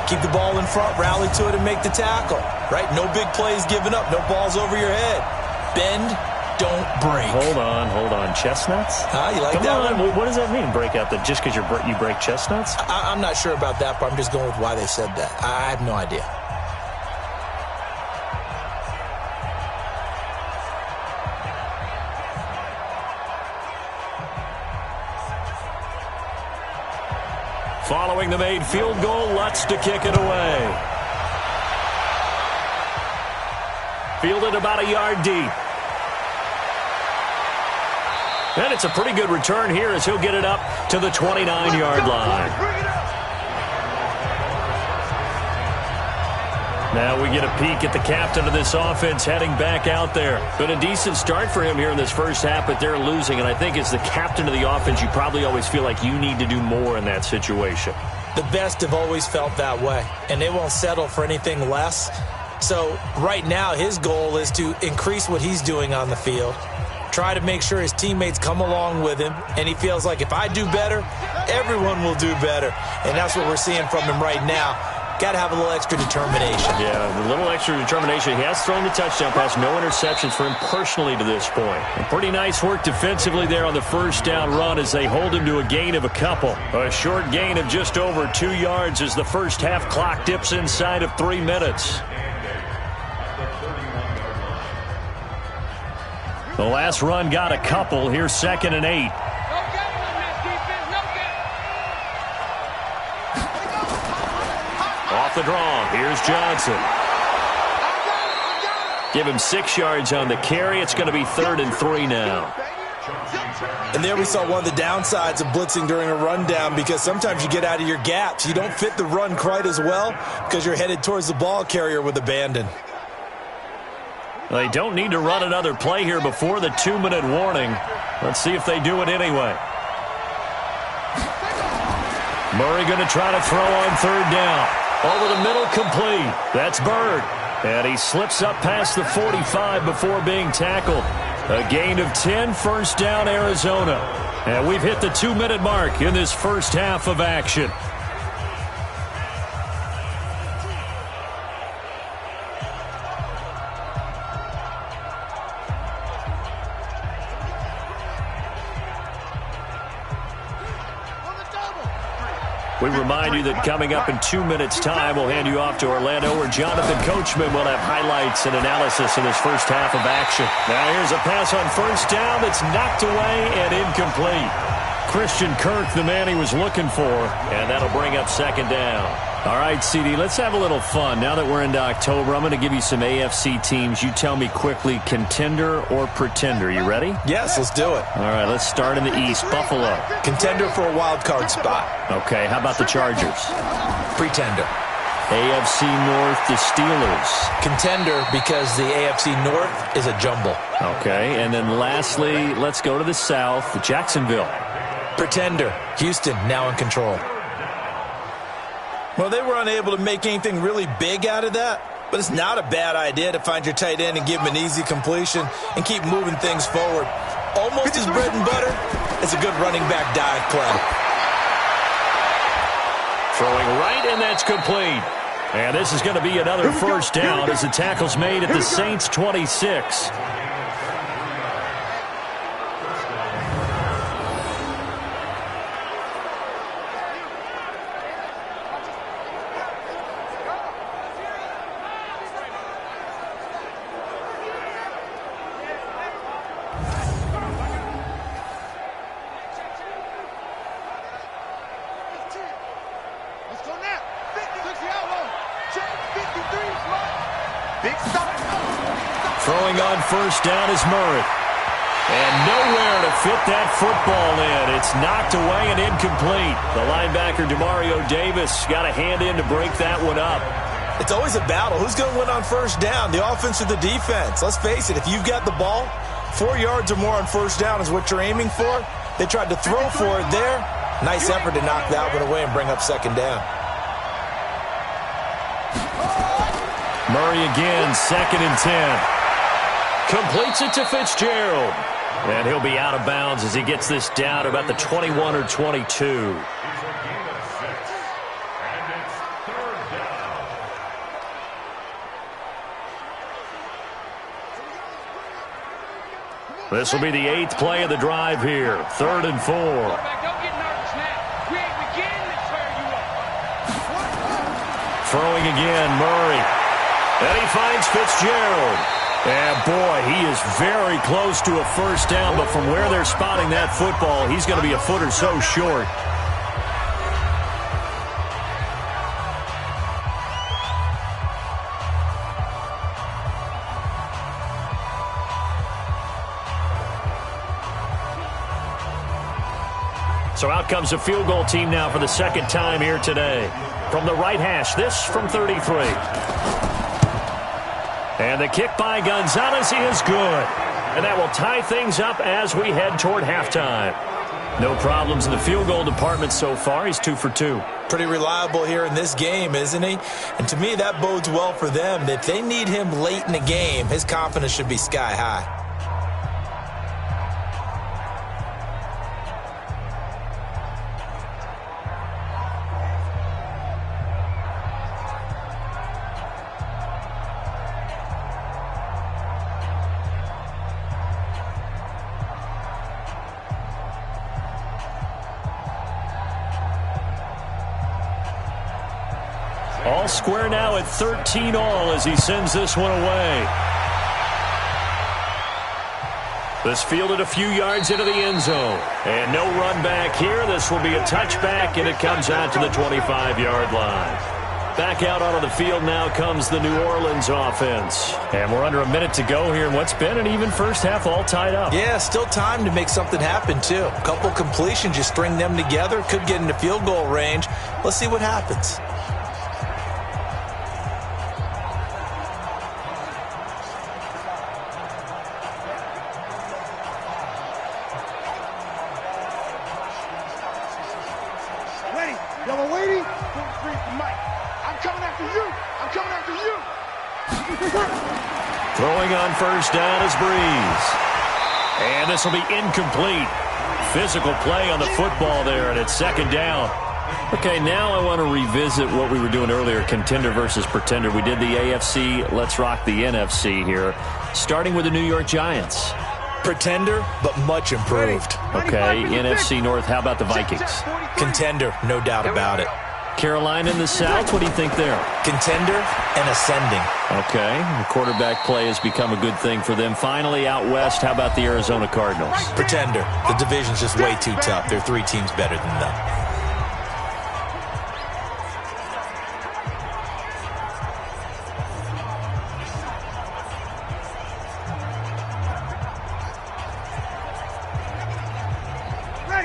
Keep the ball in front, rally to it, and make the tackle, right? No big plays given up, no balls over your head. Bend, don't break. Hold on. Chestnuts? You like Come that on. one? What does that mean, break out? That just because you break chestnuts? I'm not sure about that, but I'm just going with why they said that. I have no idea. Following the made field goal, Lutz to kick it away. Fielded about a yard deep. And it's a pretty good return here as he'll get it up to the 29-yard line. Now we get a peek at the captain of this offense heading back out there. Been a decent start for him here in this first half, but they're losing. And I think as the captain of the offense, you probably always feel like you need to do more in that situation. The best have always felt that way, and they won't settle for anything less. So right now his goal is to increase what he's doing on the field, try to make sure his teammates come along with him, and he feels like if I do better, everyone will do better. And that's what we're seeing from him right now. Got to have a little extra determination. Yeah, a little extra determination. He has thrown the touchdown pass. No interceptions for him personally to this point. And pretty nice work defensively there on the first down run as they hold him to a gain of a couple. A short gain of just over 2 yards as the first half clock dips inside of 3 minutes. The last run got a couple. Here's 2nd and 8. Off the draw. Here's Johnson. Give him 6 yards on the carry. It's going to be 3rd and 3 now. And there we saw one of the downsides of blitzing during a rundown, because sometimes you get out of your gaps. You don't fit the run quite as well because you're headed towards the ball carrier with abandon. They don't need to run another play here before the 2-minute warning. Let's see if they do it anyway. Murray going to try to throw on 3rd down. Over the middle, complete. That's Bird. And he slips up past the 45 before being tackled. A gain of 10, first down, Arizona. And we've hit the 2-minute mark in this first half of action. We remind you that coming up in 2 minutes' time, we'll hand you off to Orlando, where Jonathan Coachman will have highlights and analysis in his first half of action. Now here's a pass on first down that's knocked away and incomplete. Christian Kirk, the man he was looking for, and that'll bring up 2nd down. All right, CD, let's have a little fun. Now that we're into October, I'm going to give you some AFC teams. You tell me quickly, contender or pretender. You ready? Yes, let's do it. All right, let's start in the East. Buffalo. Contender for a wild card spot. Okay, how about the Chargers? Pretender. AFC North, the Steelers. Contender because the AFC North is a jumble. Okay, and then lastly, let's go to the South, Jacksonville. Pretender. Houston now in control. Well, they were unable to make anything really big out of that, but it's not a bad idea to find your tight end and give him an easy completion and keep moving things forward. Almost as bread and butter as a good running back dive play. Throwing right, and that's complete. And this is going to be another first down as the tackle's made at the Saints' 26. Throwing on first down is Murray. And nowhere to fit that football in. It's knocked away and incomplete. The linebacker, Demario Davis, got a hand in to break that one up. It's always a battle. Who's going to win on first down, the offense or the defense? Let's face it, if you've got the ball, 4 yards or more on first down is what you're aiming for. They tried to throw for it there. Nice effort to knock that one away and bring up second down. Murray again, 2nd and 10. Completes it to Fitzgerald. And he'll be out of bounds as he gets this down about the 21 or 22. This will be the 8th play of the drive here. 3rd and 4. Quarterback, don't get nervous now. We ain't beginning to tear you up. Throwing again, Murray. And he finds Fitzgerald. And boy, he is very close to a first down, but from where they're spotting that football, he's going to be a foot or so short. So out comes a field goal team now for the 2nd time here today. From the right hash, this from 33. And the kick by Gonzalez is good. And that will tie things up as we head toward halftime. No problems in the field goal department so far. He's 2 for 2. Pretty reliable here in this game, isn't he? And to me, that bodes well for them. If they need him late in the game, his confidence should be sky high. All square now at 13 all as he sends this one away. This fielded a few yards into the end zone. And no run back here. This will be a touchback, and it comes out to the 25-yard line. Back out onto the field now comes the New Orleans offense. And we're under a minute to go here in what's been an even first half, all tied up. Yeah, still time to make something happen, too. A couple completions, you string them together, could get into field goal range. Let's see what happens. Throwing on first down is Breeze. And this will be incomplete. Physical play on the football there, and it's 2nd down. Okay, now I want to revisit what we were doing earlier, contender versus pretender. We did the AFC, let's rock the NFC here, starting with the New York Giants. Pretender, but much improved. Okay, NFC North, how about the Vikings? Contender, no doubt about it. Carolina in the South, what do you think there? Contender and ascending. Okay, the quarterback play has become a good thing for them. Finally, out west, how about the Arizona Cardinals? Pretender. The division's just way too tough. There are 3 teams better than them.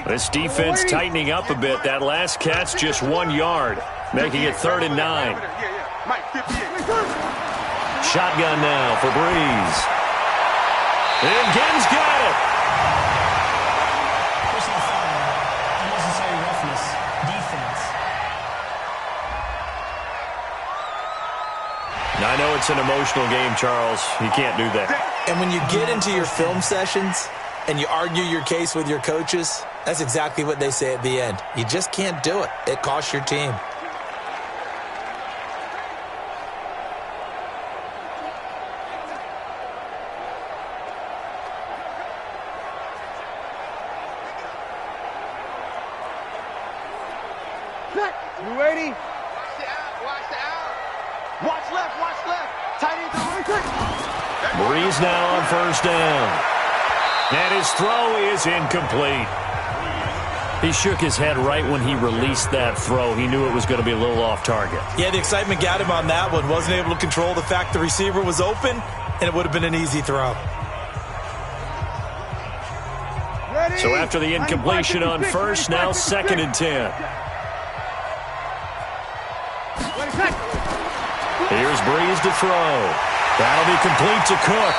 This defense tightening up a bit. That last catch just 1 yard, making it 3rd and 9. Shotgun now for Breeze. And Ginn's got it. Personal foul, unnecessary roughness, defense. Now, I know it's an emotional game, Charles. You can't do that. And when you get into your film sessions and you argue your case with your coaches, that's exactly what they say at the end. You just can't do it. It costs your team. You ready? Watch the out. Watch the out. Watch left. Watch left. Tight end to the right. Breeze now on first down. And his throw is incomplete. He shook his head right when he released that throw. He knew it was going to be a little off target. Yeah, the excitement got him on that one. Wasn't able to control the fact the receiver was open. and it would have been an easy throw. So after the incompletion on first, now 2nd and 10. Here's Breeze to throw. That'll be complete to Cook.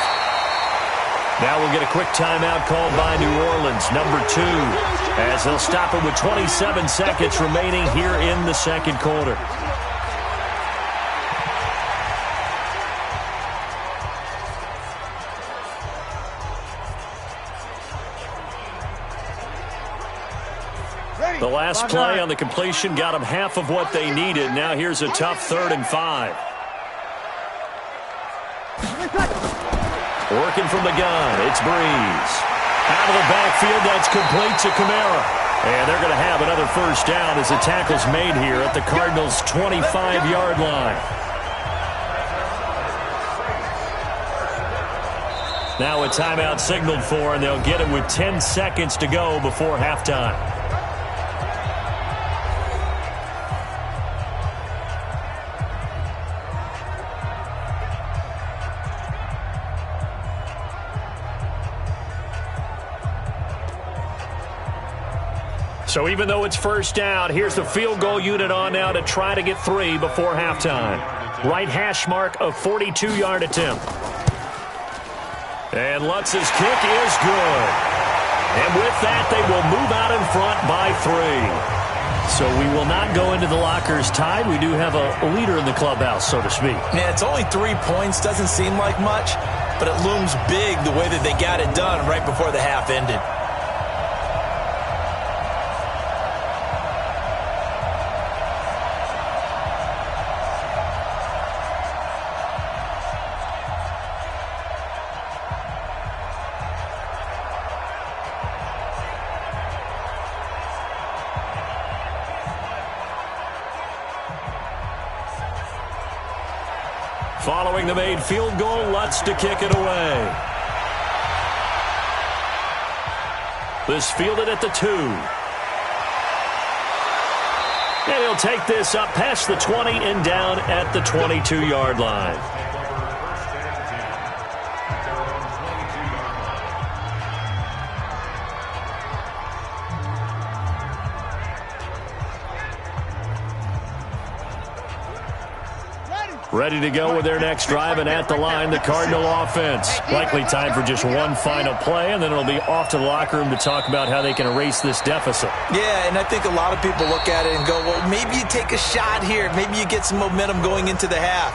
Now we'll get a quick timeout called by New Orleans, number 2, as they'll stop it with 27 seconds remaining here in the second quarter. The last play on the completion got them half of what they needed. Now here's a tough 3rd and 5. Working from the gun, it's Breeze. Out of the backfield, that's complete to Kamara. And they're going to have another first down as the tackle's made here at the Cardinals' 25-yard line. Now a timeout signaled for, and they'll get it with 10 seconds to go before halftime. So even though it's first down, here's the field goal unit on now to try to get 3 before halftime. Right hash mark, a 42-yard attempt. And Lutz's kick is good. And with that, they will move out in front by 3. So we will not go into the lockers tied. We do have a leader in the clubhouse, so to speak. Yeah, it's only 3 points. Doesn't seem like much, but it looms big the way that they got it done right before the half ended. Following the made field goal, Lutz to kick it away. This fielded at the 2. And he'll take this up past the 20 and down at the 22-yard line. Ready to go with their next drive, and at the line, the Cardinal offense. Likely time for just one final play, and then it'll be off to the locker room to talk about how they can erase this deficit. Yeah, and I think a lot of people look at it and go, well, maybe you take a shot here. Maybe you get some momentum going into the half.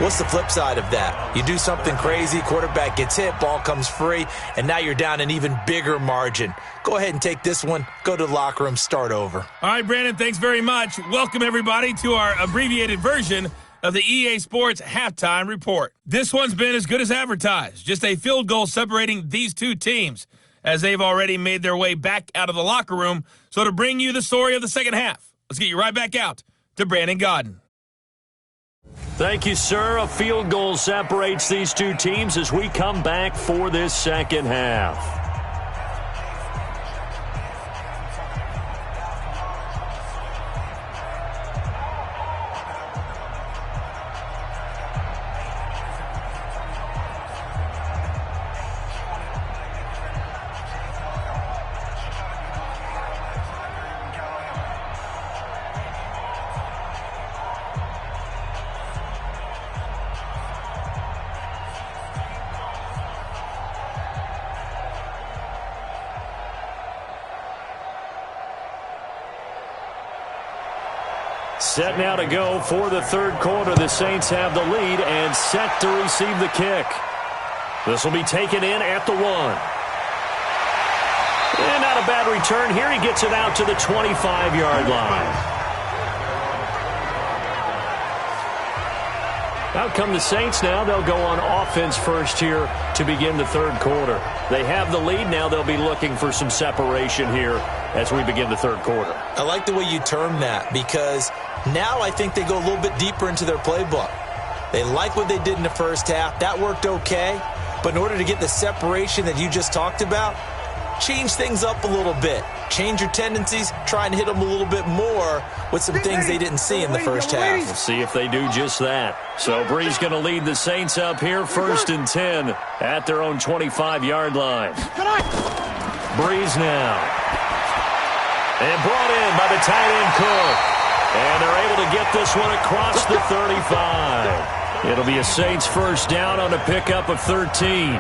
What's the flip side of that? You do something crazy, quarterback gets hit, ball comes free, and now you're down an even bigger margin. Go ahead and take this one, go to the locker room, start over. All right, Brandon, thanks very much. Welcome, everybody, to our abbreviated version of the EA Sports Halftime Report. This one's been as good as advertised. Just a field goal separating these two teams as they've already made their way back out of the locker room. So to bring you the story of the second half, let's get you right back out to Brandon Godden. Thank you, sir. A field goal separates these two teams as we come back for this second half. Set now to go for the third quarter. The Saints have the lead and set to receive the kick. This will be taken in at the 1. And not a bad return here. He gets it out to the 25-yard line. Out come the Saints now. They'll go on offense first here to begin the third quarter. They have the lead. Now they'll be looking for some separation here as we begin the third quarter. I like the way you term that because now I think they go a little bit deeper into their playbook. They like what they did in the first half. That worked okay. But in order to get the separation that you just talked about, change things up a little bit. Change your tendencies, try and hit them a little bit more with some things they didn't see in the first half. We'll see if they do just that. So Brees going to lead the Saints up here, 1st and 10 at their own 25-yard line. Brees now. And brought in by the tight end Cook. And they're able to get this one across the 35. It'll be a Saints first down on a pickup of 13.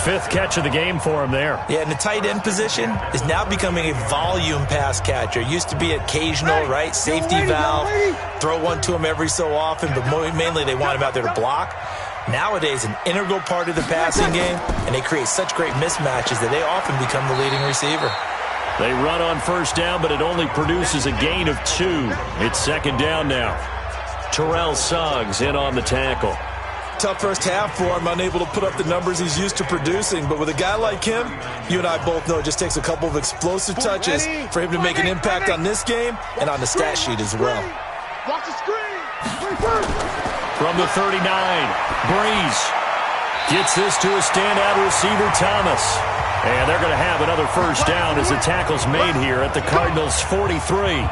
5th catch of the game for him there. Yeah, and the tight end position is now becoming a volume pass catcher. Used to be occasional, right? Safety valve. Throw one to him every so often, but mainly they want him out there to block. Nowadays, an integral part of the passing game, and they create such great mismatches that they often become the leading receiver. They run on first down, but it only produces a gain of 2. It's 2nd down now. Terrell Suggs in on the tackle. Tough first half for him, unable to put up the numbers he's used to producing. But with a guy like him, you and I both know it just takes a couple of explosive touches for him to make an impact on this game and on the stat sheet as well. Watch the screen. From the 39, Brees gets this to a standout receiver, Thomas. And they're going to have another first down as the tackle's made here at the Cardinals' 43.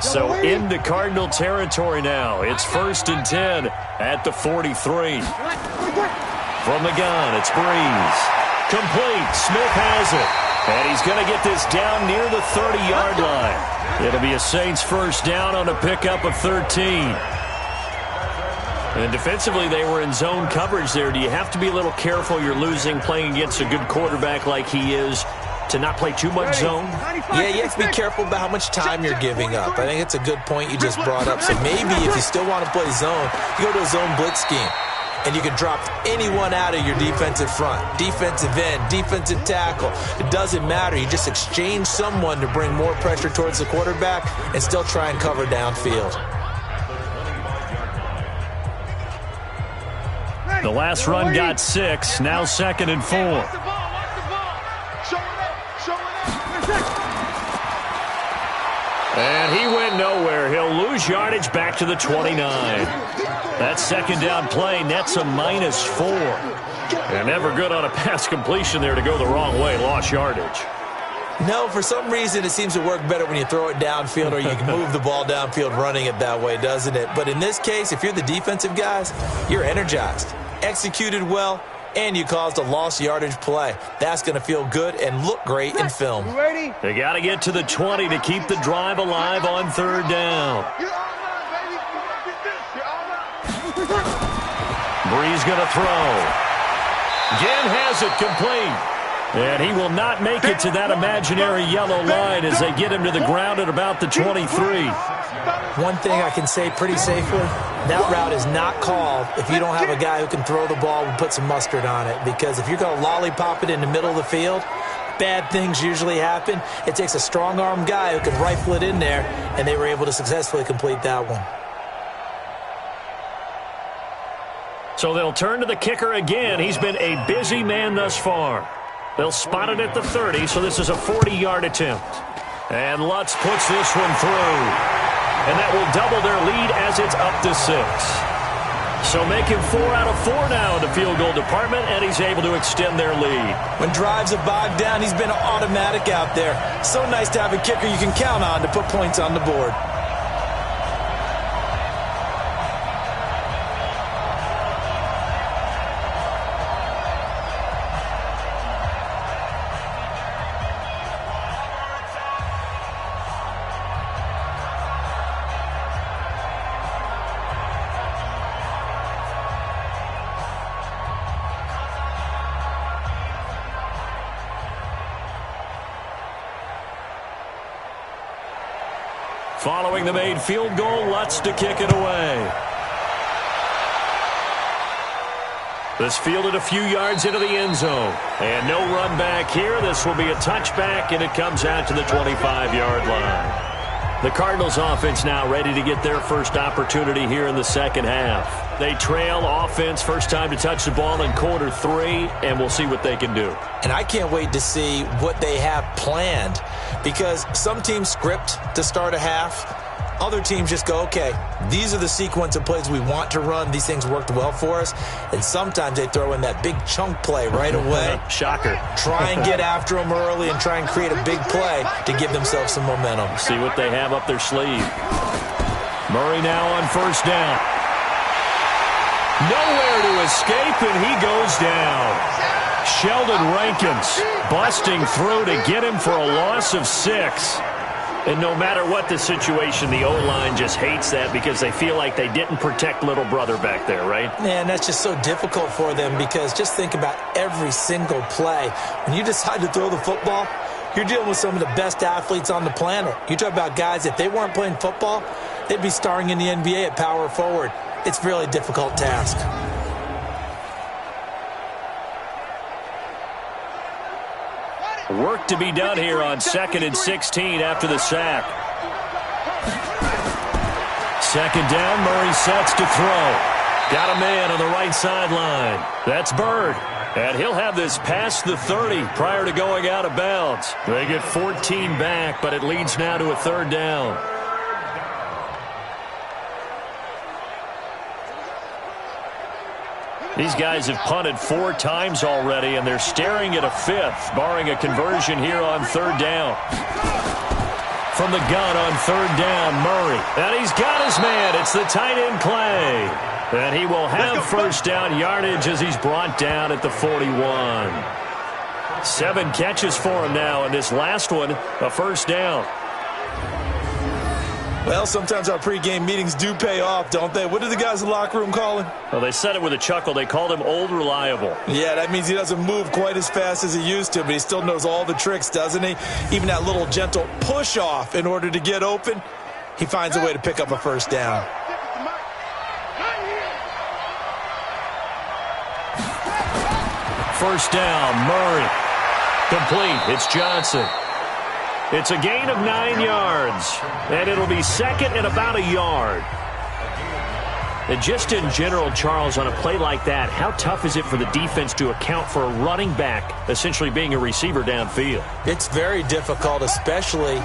So into Cardinal territory now. It's 1st and 10 at the 43. From the gun, it's Brees. Complete. Smith has it. And he's going to get this down near the 30-yard line. It'll be a Saints first down on a pickup of 13. And defensively, they were in zone coverage there. Do you have to be a little careful? You're losing, playing against a good quarterback like he is, to not play too much zone? Yeah, you have to be careful about how much time you're giving up. I think it's a good point you just brought up. So maybe if you still want to play zone, you go to a zone blitz scheme. And you can drop anyone out of your defensive front, defensive end, defensive tackle. It doesn't matter. You just exchange someone to bring more pressure towards the quarterback and still try and cover downfield. The last run got 6. Now 2nd and 4. And he went nowhere. He'll lose yardage back to the 29. That 2nd down play nets a -4. And never good on a pass completion there to go the wrong way. Lost yardage. No, for some reason it seems to work better when you throw it downfield or you can move the ball downfield running it that way, doesn't it? But in this case, if you're the defensive guys, you're energized, executed well, and you caused a lost yardage play. That's going to feel good and look great in film. They got to get to the 20 to keep the drive alive on 3rd down. Brees going to throw. Again has it complete. And he will not make it to that imaginary yellow line as they get him to the ground at about the 23. One thing I can say pretty safely, that route is not called if you don't have a guy who can throw the ball and put some mustard on it. Because if you're going to lollipop it in the middle of the field, bad things usually happen. It takes a strong-arm guy who can rifle it in there, and they were able to successfully complete that one. So they'll turn to the kicker again. He's been a busy man thus far. They'll spot it at the 30, so this is a 40-yard attempt. And Lutz puts this one through. And that will double their lead as it's up to 6. So making 4 out of 4 now in the field goal department, and he's able to extend their lead. When drives are bogged down, he's been automatic out there. So nice to have a kicker you can count on to put points on the board. Following the made field goal, Lutz to kick it away. This fielded a few yards into the end zone. And no run back here. This will be a touchback, and it comes out to the 25-yard line. The Cardinals offense now ready to get their first opportunity here in the second half. They trail offense, first time to touch the ball in quarter 3, and we'll see what they can do. And I can't wait to see what they have planned, because some teams script to start a half. Other teams just go, okay, these are the sequence of plays we want to run. These things worked well for us. And sometimes they throw in that big chunk play right away. Shocker. Try and get after them early and try and create a big play to give themselves some momentum. See what they have up their sleeve. Murray now on first down. Nowhere to escape, and he goes down. Sheldon Rankins busting through to get him for a loss of 6. And no matter what the situation, the O-line just hates that because they feel like they didn't protect little brother back there, right? Man, that's just so difficult for them, because just think about every single play. When you decide to throw the football, you're dealing with some of the best athletes on the planet. You talk about guys, if they weren't playing football, they'd be starring in the NBA at power forward. It's a really difficult task. Work to be done here on 2nd and 16 after the sack. Second down, Murray sets to throw. Got a man on the right sideline. That's Bird. And he'll have this past the 30 prior to going out of bounds. They get 14 back, but it leads now to a third down. These guys have punted 4 times already, and they're staring at a 5th, barring a conversion here on third down. From the gun on third down, Murray. And he's got his man. It's the tight end Clay. And he will have first down yardage as he's brought down at the 41. 7 catches for him now, and this last one, a first down. Well, sometimes our pregame meetings do pay off, don't they? What do the guys in the locker room call him? Well, they said it with a chuckle. They called him Old Reliable. Yeah, that means he doesn't move quite as fast as he used to, but he still knows all the tricks, doesn't he? Even that little gentle push-off in order to get open, he finds a way to pick up a first down. First down, Murray. Complete. It's Johnson. It's a gain of 9 yards, and it'll be second and about a yard. And just in general, Charles, on a play like that, how tough is it for the defense to account for a running back essentially being a receiver downfield? It's very difficult, especially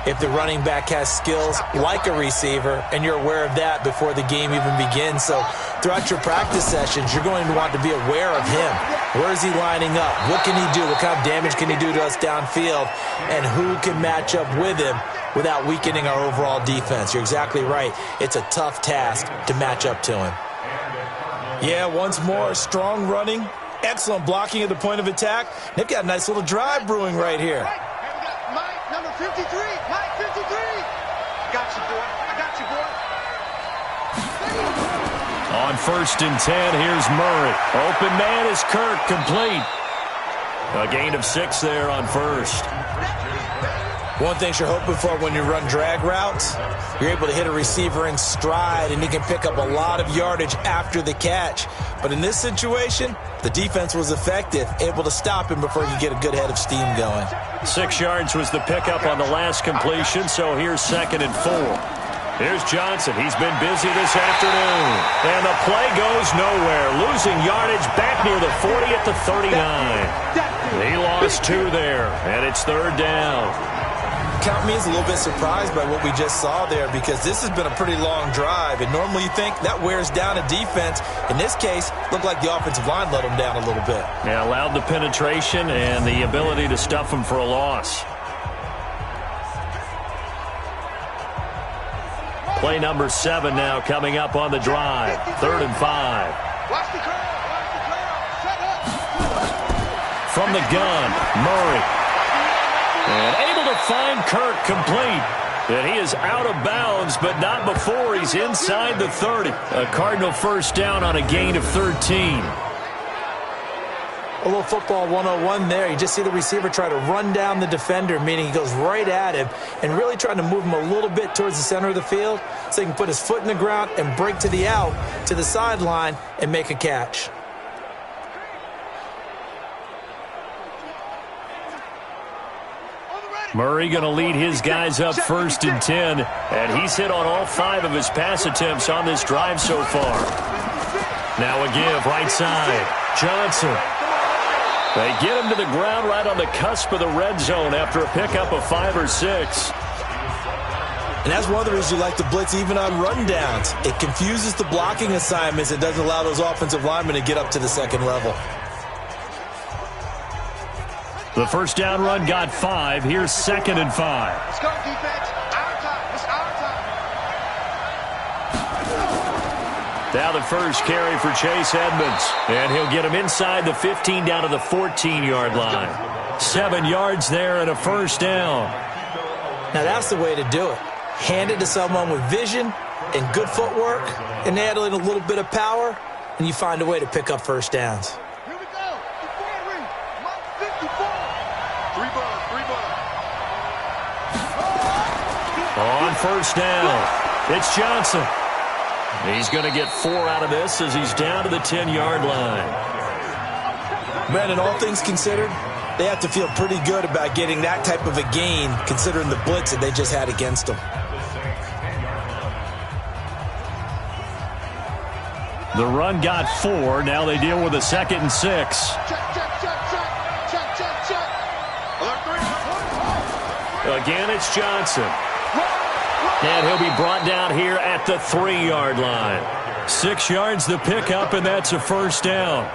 if the running back has skills like a receiver, and you're aware of that before the game even begins. So throughout your practice sessions, you're going to want to be aware of him. Where is he lining up? What can he do? What kind of damage can he do to us downfield? And who can match up with him without weakening our overall defense? You're exactly right. It's a tough task to match up to him. Yeah, once more, strong running, excellent blocking at the point of attack. They've got a nice little drive brewing right here. Mike, number 53. Mike, 53. Got you, boy. I got you, boy. On first and 10, here's Murray. Open man is Kirk, complete. A gain of 6 there on first. One thing you're hoping for when you run drag routes, you're able to hit a receiver in stride, and he can pick up a lot of yardage after the catch. But in this situation, the defense was effective, able to stop him before you get a good head of steam going. 6 yards was the pickup on the last completion, so here's 2nd and 4. Here's Johnson. He's been busy this afternoon. And the play goes nowhere. Losing yardage back near the 40 at the 39. He lost 2 there, and it's third down. Count me as a little bit surprised by what we just saw there, because this has been a pretty long drive, and normally you think that wears down a defense. In this case, looked like the offensive line let them down a little bit. Yeah, allowed the penetration and the ability to stuff them for a loss. Play number 7 now coming up on the drive. 3rd and 5. Watch the curl. Watch the curl. Set up. From the gun, Murray. And able to find Kirk, complete. And he is out of bounds, but not before he's inside the 30. A Cardinal first down on a gain of 13. A little football 101 there. You just see the receiver try to run down the defender, meaning he goes right at him and really trying to move him a little bit towards the center of the field so he can put his foot in the ground and break to the out, to the sideline, and make a catch. Murray going to lead his guys up 1st and 10, and he's hit on all 5 of his pass attempts on this drive so far. Now a give, right side. Johnson. They get him to the ground right on the cusp of the red zone after a pickup of 5 or 6. And that's one of the reasons you like to blitz even on rundowns. It confuses the blocking assignments. It doesn't allow those offensive linemen to get up to the second level. The first down run got 5. Here's 2nd and 5. Let's go, defense. Our time. It's our time. Now the first carry for Chase Edmonds. And he'll get him inside the 15 down to the 14-yard line. 7 yards there and a first down. Now that's the way to do it. Hand it to someone with vision and good footwork, and add in a little bit of power, and you find a way to pick up first downs. Here we go. 54. 3 balls. On first down, it's Johnson. He's going to get 4 out of this as he's down to the 10-yard line. Brandon, all things considered, they have to feel pretty good about getting that type of a gain, considering the blitz that they just had against them. The run got 4. Now they deal with a 2nd and 6. Again, it's Johnson. And he'll be brought down here at the 3-yard line. 6 yards the pickup, and that's a first down.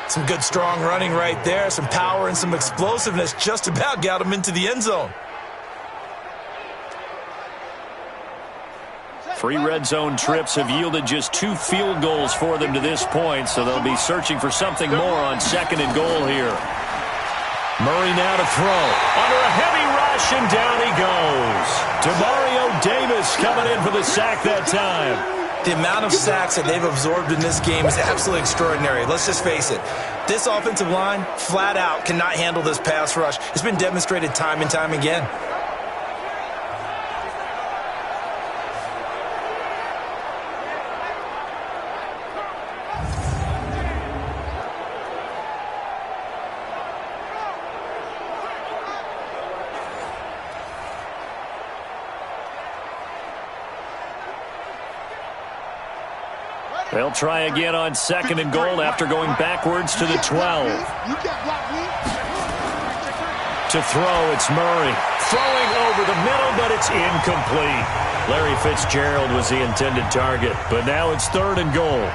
Some good, strong running right there. Some power and some explosiveness just about got him into the end zone. 3 red zone trips have yielded just 2 field goals for them to this point, so they'll be searching for something more on 2nd and goal here. Murray now to throw. Under a heavy rush, and down he goes. Demario Davis coming in for the sack that time. The amount of sacks that they've absorbed in this game is absolutely extraordinary. Let's just face it. This offensive line, flat out, cannot handle this pass rush. It's been demonstrated time and time again. They'll try again on 2nd and goal after going backwards to the 12. To throw, it's Murray. Throwing over the middle, but it's incomplete. Larry Fitzgerald was the intended target, but now it's 3rd and goal.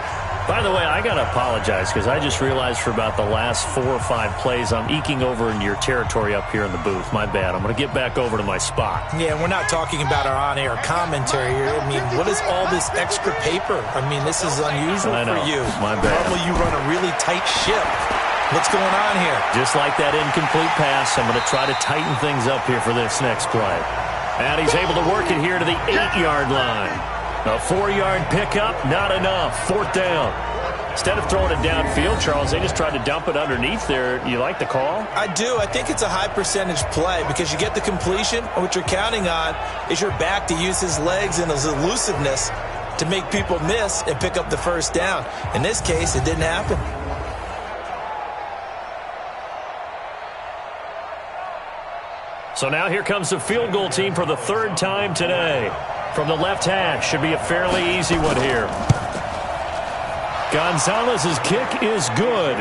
By the way, I got to apologize because I just realized for about the last 4 or 5 plays I'm eking over into your territory up here in the booth. My bad. I'm going to get back over to my spot. Yeah, we're not talking about our on-air commentary here. I mean, what is all this extra paper? I mean, this is unusual for you. My bad. Normally you run a really tight ship. What's going on here? Just like that incomplete pass, I'm going to try to tighten things up here for this next play. And he's able to work it here to the 8-yard line. A 4-yard pickup, not enough. 4th down. Instead of throwing it downfield, Charles, they just tried to dump it underneath there. You like the call? I do. I think it's a high percentage play because you get the completion, and what you're counting on is your back to use his legs and his elusiveness to make people miss and pick up the first down. In this case, it didn't happen. So now here comes the field goal team for the 3rd time today. From the left hash, should be a fairly easy one here. Gonzalez's kick is good.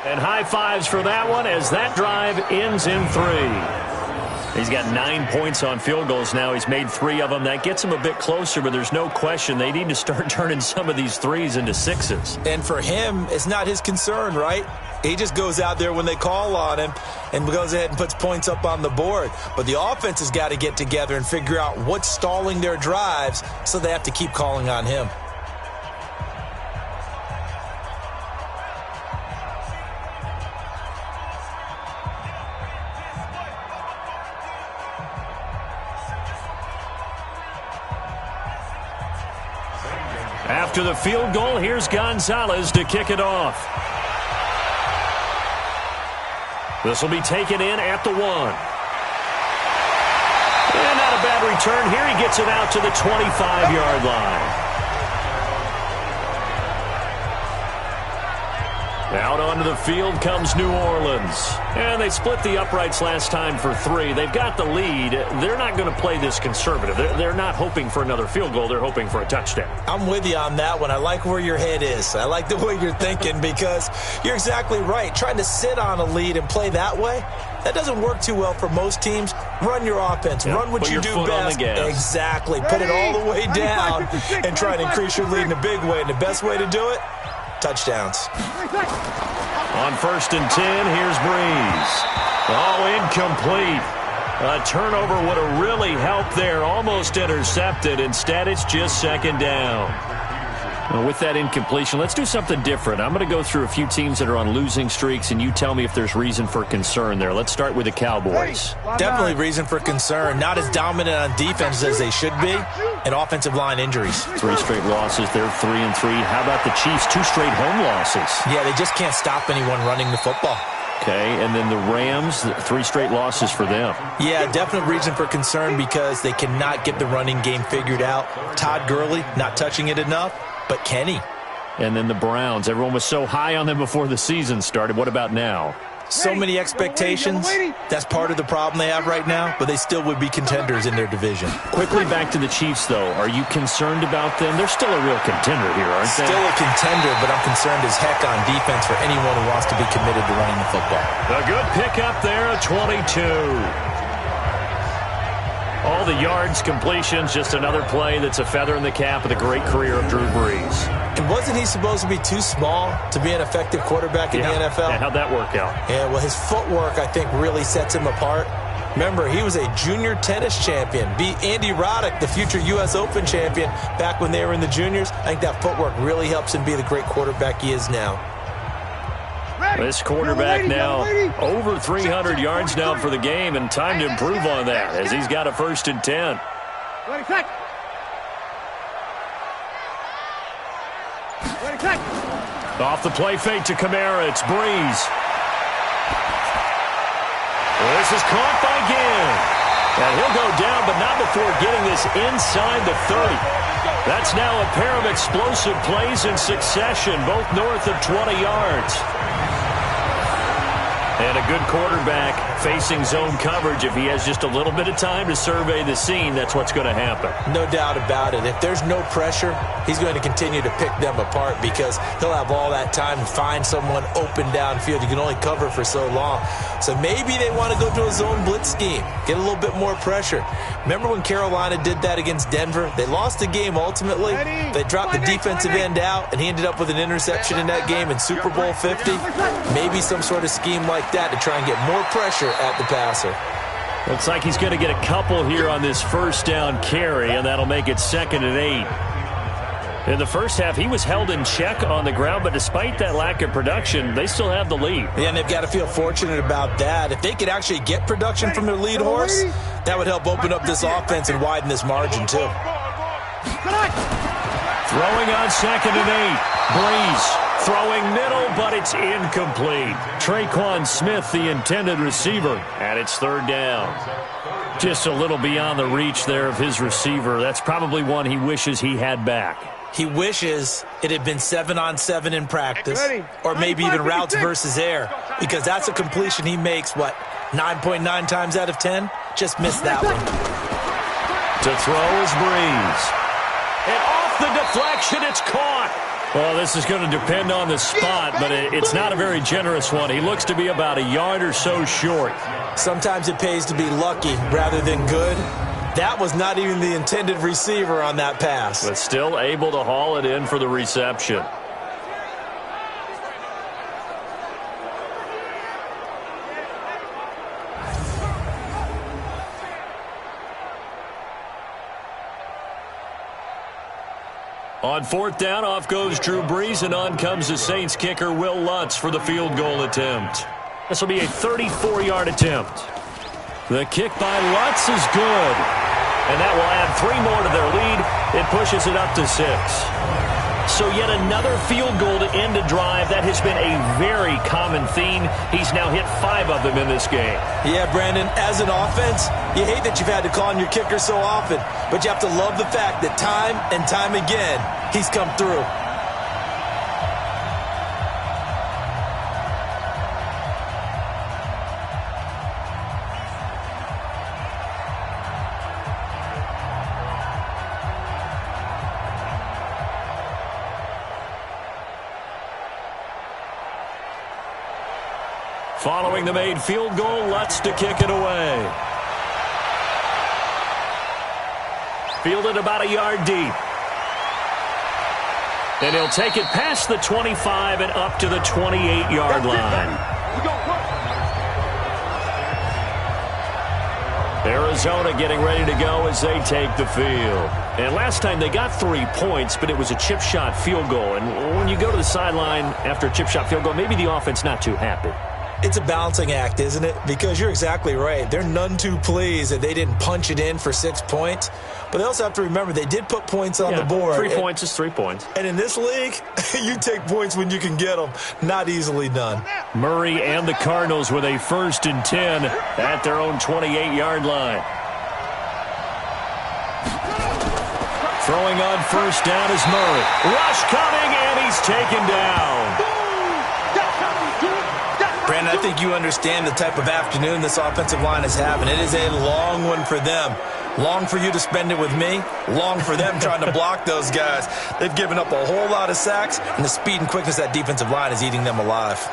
And high fives for that one as that drive ends in 3. He's got 9 points on field goals now. He's made 3 of them. That gets him a bit closer, but there's no question they need to start turning some of these 3s into 6s. And for him, it's not his concern, right? He just goes out there when they call on him and goes ahead and puts points up on the board. But the offense has got to get together and figure out what's stalling their drives, so they have to keep calling on him. After the field goal, here's Gonzalez to kick it off. This will be taken in at the 1. And not a bad return here. He gets it out to the 25-yard line. Out onto the field comes New Orleans. And they split the uprights last time for 3. They've got the lead. They're not going to play this conservative. They're not hoping for another field goal. They're hoping for a touchdown. I'm with you on that one. I like where your head is. I like the way you're thinking because you're exactly right. Trying to sit on a lead and play that way, that doesn't work too well for most teams. Run your offense. Yep. Run what Put you your do foot best. on the gas. Exactly. Put it all the way down and try to increase your lead in a big way. And the best way to do it, touchdowns. On 1st and 10, here's Breeze. Oh, incomplete. A turnover would have really helped there. Almost intercepted. Instead, it's just 2nd down. With that incompletion, let's do something different. I'm going to go through a few teams that are on losing streaks, and you tell me if there's reason for concern there. Let's start with the Cowboys. Definitely reason for concern. Not as dominant on defense as they should be, and offensive line injuries. 3 straight losses. They're 3-3. How about the Chiefs? 2 straight home losses. Yeah, they just can't stop anyone running the football. Okay, and then the Rams, 3 straight losses for them. Yeah, definite reason for concern because they cannot get the running game figured out. Todd Gurley not touching it enough. But Kenny. And then the Browns. Everyone was so high on them before the season started. What about now? So many expectations. That's part of the problem they have right now, but they still would be contenders in their division. Quickly back to the Chiefs, though. Are you concerned about them? They're still a real contender here, aren't they? Still a contender, but I'm concerned as heck on defense for anyone who wants to be committed to running the football. A good pickup there, a 22. All the yards, completions, just another play that's a feather in the cap of the great career of Drew Brees. And wasn't he supposed to be too small to be an effective quarterback in the NFL? Yeah, how'd that work out? Yeah, well, his footwork, I think, really sets him apart. Remember, he was a junior tennis champion, beat Andy Roddick, the future U.S. Open champion, back when they were in the juniors. I think that footwork really helps him be the great quarterback he is now. This quarterback now over 300 yards now for the game, and time to improve on that as he's got a 1st and 10. Off the play fake to Kamara, it's Breeze. This is caught by Ginn. And he'll go down, but not before getting this inside the 30. That's now a pair of explosive plays in succession, both north of 20 yards. And a good quarterback facing zone coverage. If he has just a little bit of time to survey the scene, that's what's going to happen. No doubt about it. If there's no pressure, he's going to continue to pick them apart because he'll have all that time to find someone open downfield. You can only cover for so long. So maybe they want to go to a zone blitz scheme, get a little bit more pressure. Remember when Carolina did that against Denver? They lost the game ultimately. They dropped the defensive end out, and he ended up with an interception in that game in Super Bowl 50. Maybe some sort of scheme like that to try and get more pressure at the passer. Looks like he's going to get a couple here on this 1st down carry, and that'll make it 2nd and 8. In the first half, he was held in check on the ground, but despite that lack of production, they still have the lead. Yeah, and they've got to feel fortunate about that. If they could actually get production from their lead horse, that would help open up this offense and widen this margin, too. Throwing on 2nd and 8. Breeze throwing middle, but it's incomplete. Traquan Smith, the intended receiver, and it's 3rd down. Just a little beyond the reach there of his receiver. That's probably one he wishes he had back. He wishes it had been 7-on-7 in practice, or maybe even routes versus air, because that's a completion he makes, 9.9 times out of 10? Just missed that one. To throw is Breeze. And off the deflection, it's caught. Well, this is going to depend on the spot, but it's not a very generous one. He looks to be about a yard or so short. Sometimes it pays to be lucky rather than good. That was not even the intended receiver on that pass. But still able to haul it in for the reception. On 4th down, off goes Drew Brees, and on comes the Saints kicker, Will Lutz, for the field goal attempt. This will be a 34-yard attempt. The kick by Lutz is good. And that will add 3 more to their lead. It pushes it up to 6. So yet another field goal to end a drive. That has been a very common theme. He's now hit 5 of them in this game. Yeah, Brandon, as an offense, you hate that you've had to call on your kicker so often, but you have to love the fact that time and time again, he's come through. Following the made field goal, Lutz to kick it away. Fielded about a yard deep. And he'll take it past the 25 and up to the 28-yard line. Arizona getting ready to go as they take the field. And last time they got 3 points, but it was a chip shot field goal. And when you go to the sideline after a chip shot field goal, maybe the offense not too happy. It's a balancing act, isn't it? Because you're exactly right. They're none too pleased that they didn't punch it in for 6 points. But they also have to remember they did put points on the board. 3 points is 3 points. And in this league, you take points when you can get them. Not easily done. Murray and the Cardinals with a 1st and 10 at their own 28-yard line. Throwing on 1st down is Murray. Rush coming, and he's taken down. Brandon, I think you understand the type of afternoon this offensive line is having. It is a long one for them. Long for you to spend it with me. Long for them trying to block those guys. They've given up a whole lot of sacks, and the speed and quickness of that defensive line is eating them alive.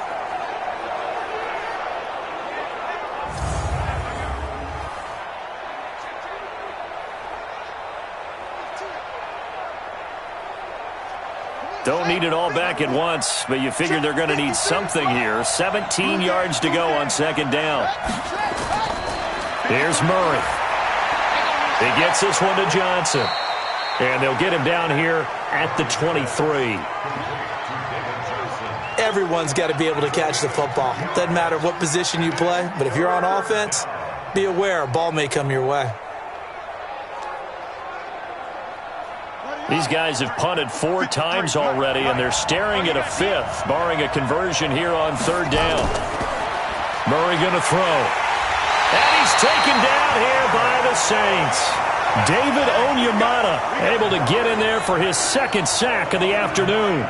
Don't need it all back at once, but you figure they're going to need something here. 17 yards to go on 2nd down. Here's Murray. He gets this one to Johnson. And they'll get him down here at the 23. Everyone's got to be able to catch the football. Doesn't matter what position you play, but if you're on offense, be aware a ball may come your way. These guys have punted 4 times already, and they're staring at a 5th, barring a conversion here on 3rd down. Murray going to throw. And he's taken down here by the Saints. David Onyemata able to get in there for his 2nd sack of the afternoon.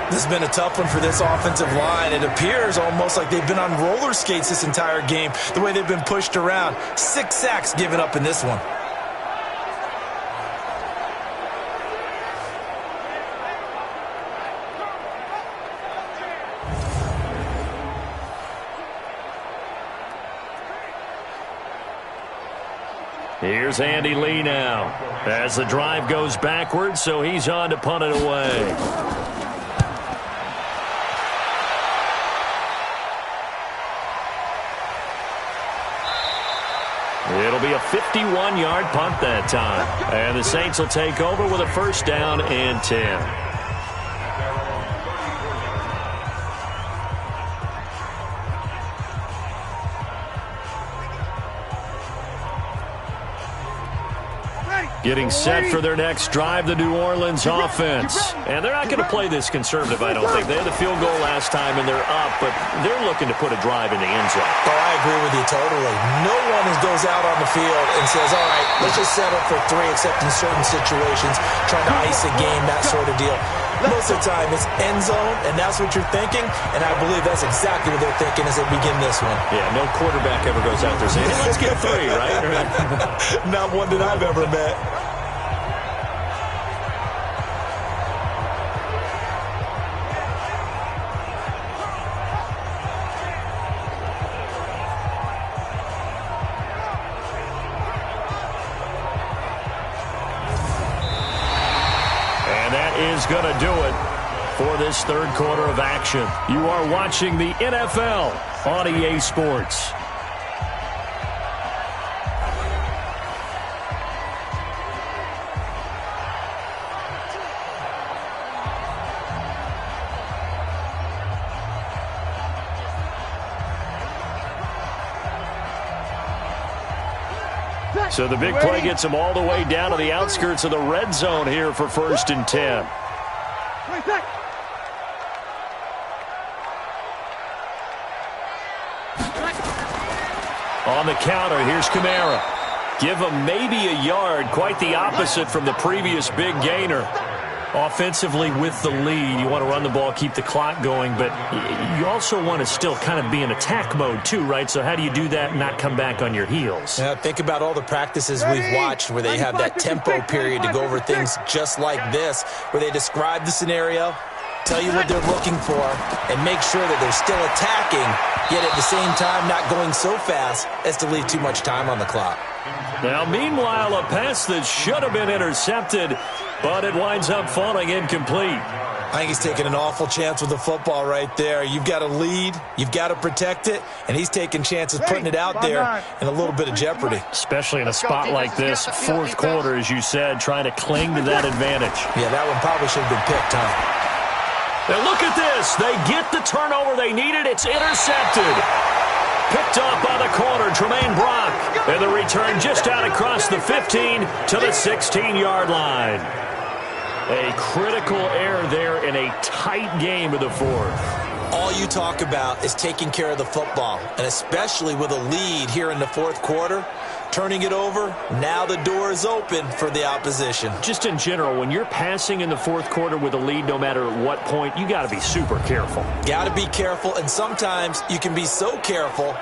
This has been a tough one for this offensive line. It appears almost like they've been on roller skates this entire game, the way they've been pushed around. 6 sacks given up in this one. Here's Andy Lee now as the drive goes backwards, so he's on to punt it away. It'll be a 51-yard punt that time. And the Saints will take over with a 1st down and 10. Getting set for their next drive, the New Orleans offense. And they're not going to play this conservative, I don't think. They had the field goal last time, and they're up, but they're looking to put a drive in the end zone. Oh, I agree with you totally. No one goes out on the field and says, all right, let's just settle for 3, except in certain situations, trying to ice a game, that sort of deal. Most of the time, it's end zone, and that's what you're thinking, and I believe that's exactly what they're thinking as they begin this one. Yeah, no quarterback ever goes out there saying, hey, let's get 3, right? Not one that I've ever met. Is going to do it for this 3rd quarter of action. You are watching the NFL on EA Sports. So the big play gets them all the way down to the outskirts of the red zone here for 1st and 10. On the counter, here's Kamara. Give him maybe a yard, quite the opposite from the previous big gainer. Offensively with the lead, you want to run the ball, keep the clock going, but you also want to still kind of be in attack mode too, right? So how do you do that and not come back on your heels? Yeah, think about all the practices we've watched where they have that tempo period to go over things just like this, where they describe the scenario, tell you what they're looking for, and make sure that they're still attacking, yet at the same time not going so fast as to leave too much time on the clock. Now, meanwhile, a pass that should have been intercepted, but it winds up falling incomplete. I think he's taking an awful chance with the football right there. You've got to lead, you've got to protect it, and he's taking chances putting it out there in a little bit of jeopardy. Especially in a spot like this, fourth quarter, as you said, trying to cling to that advantage. Yeah, that one probably should have been picked, huh? Now look at this. They get the turnover they needed. It's intercepted. Picked off by the corner, Tremaine Brock. And the return just out across the 15 to the 16-yard line. A critical error there in a tight game of the fourth. All you talk about is taking care of the football, and especially with a lead here in the fourth quarter, turning it over, now the door is open for the opposition. Just in general, when you're passing in the fourth quarter with a lead, no matter at what point, you got to be super careful. Got to be careful, and sometimes you can be so careful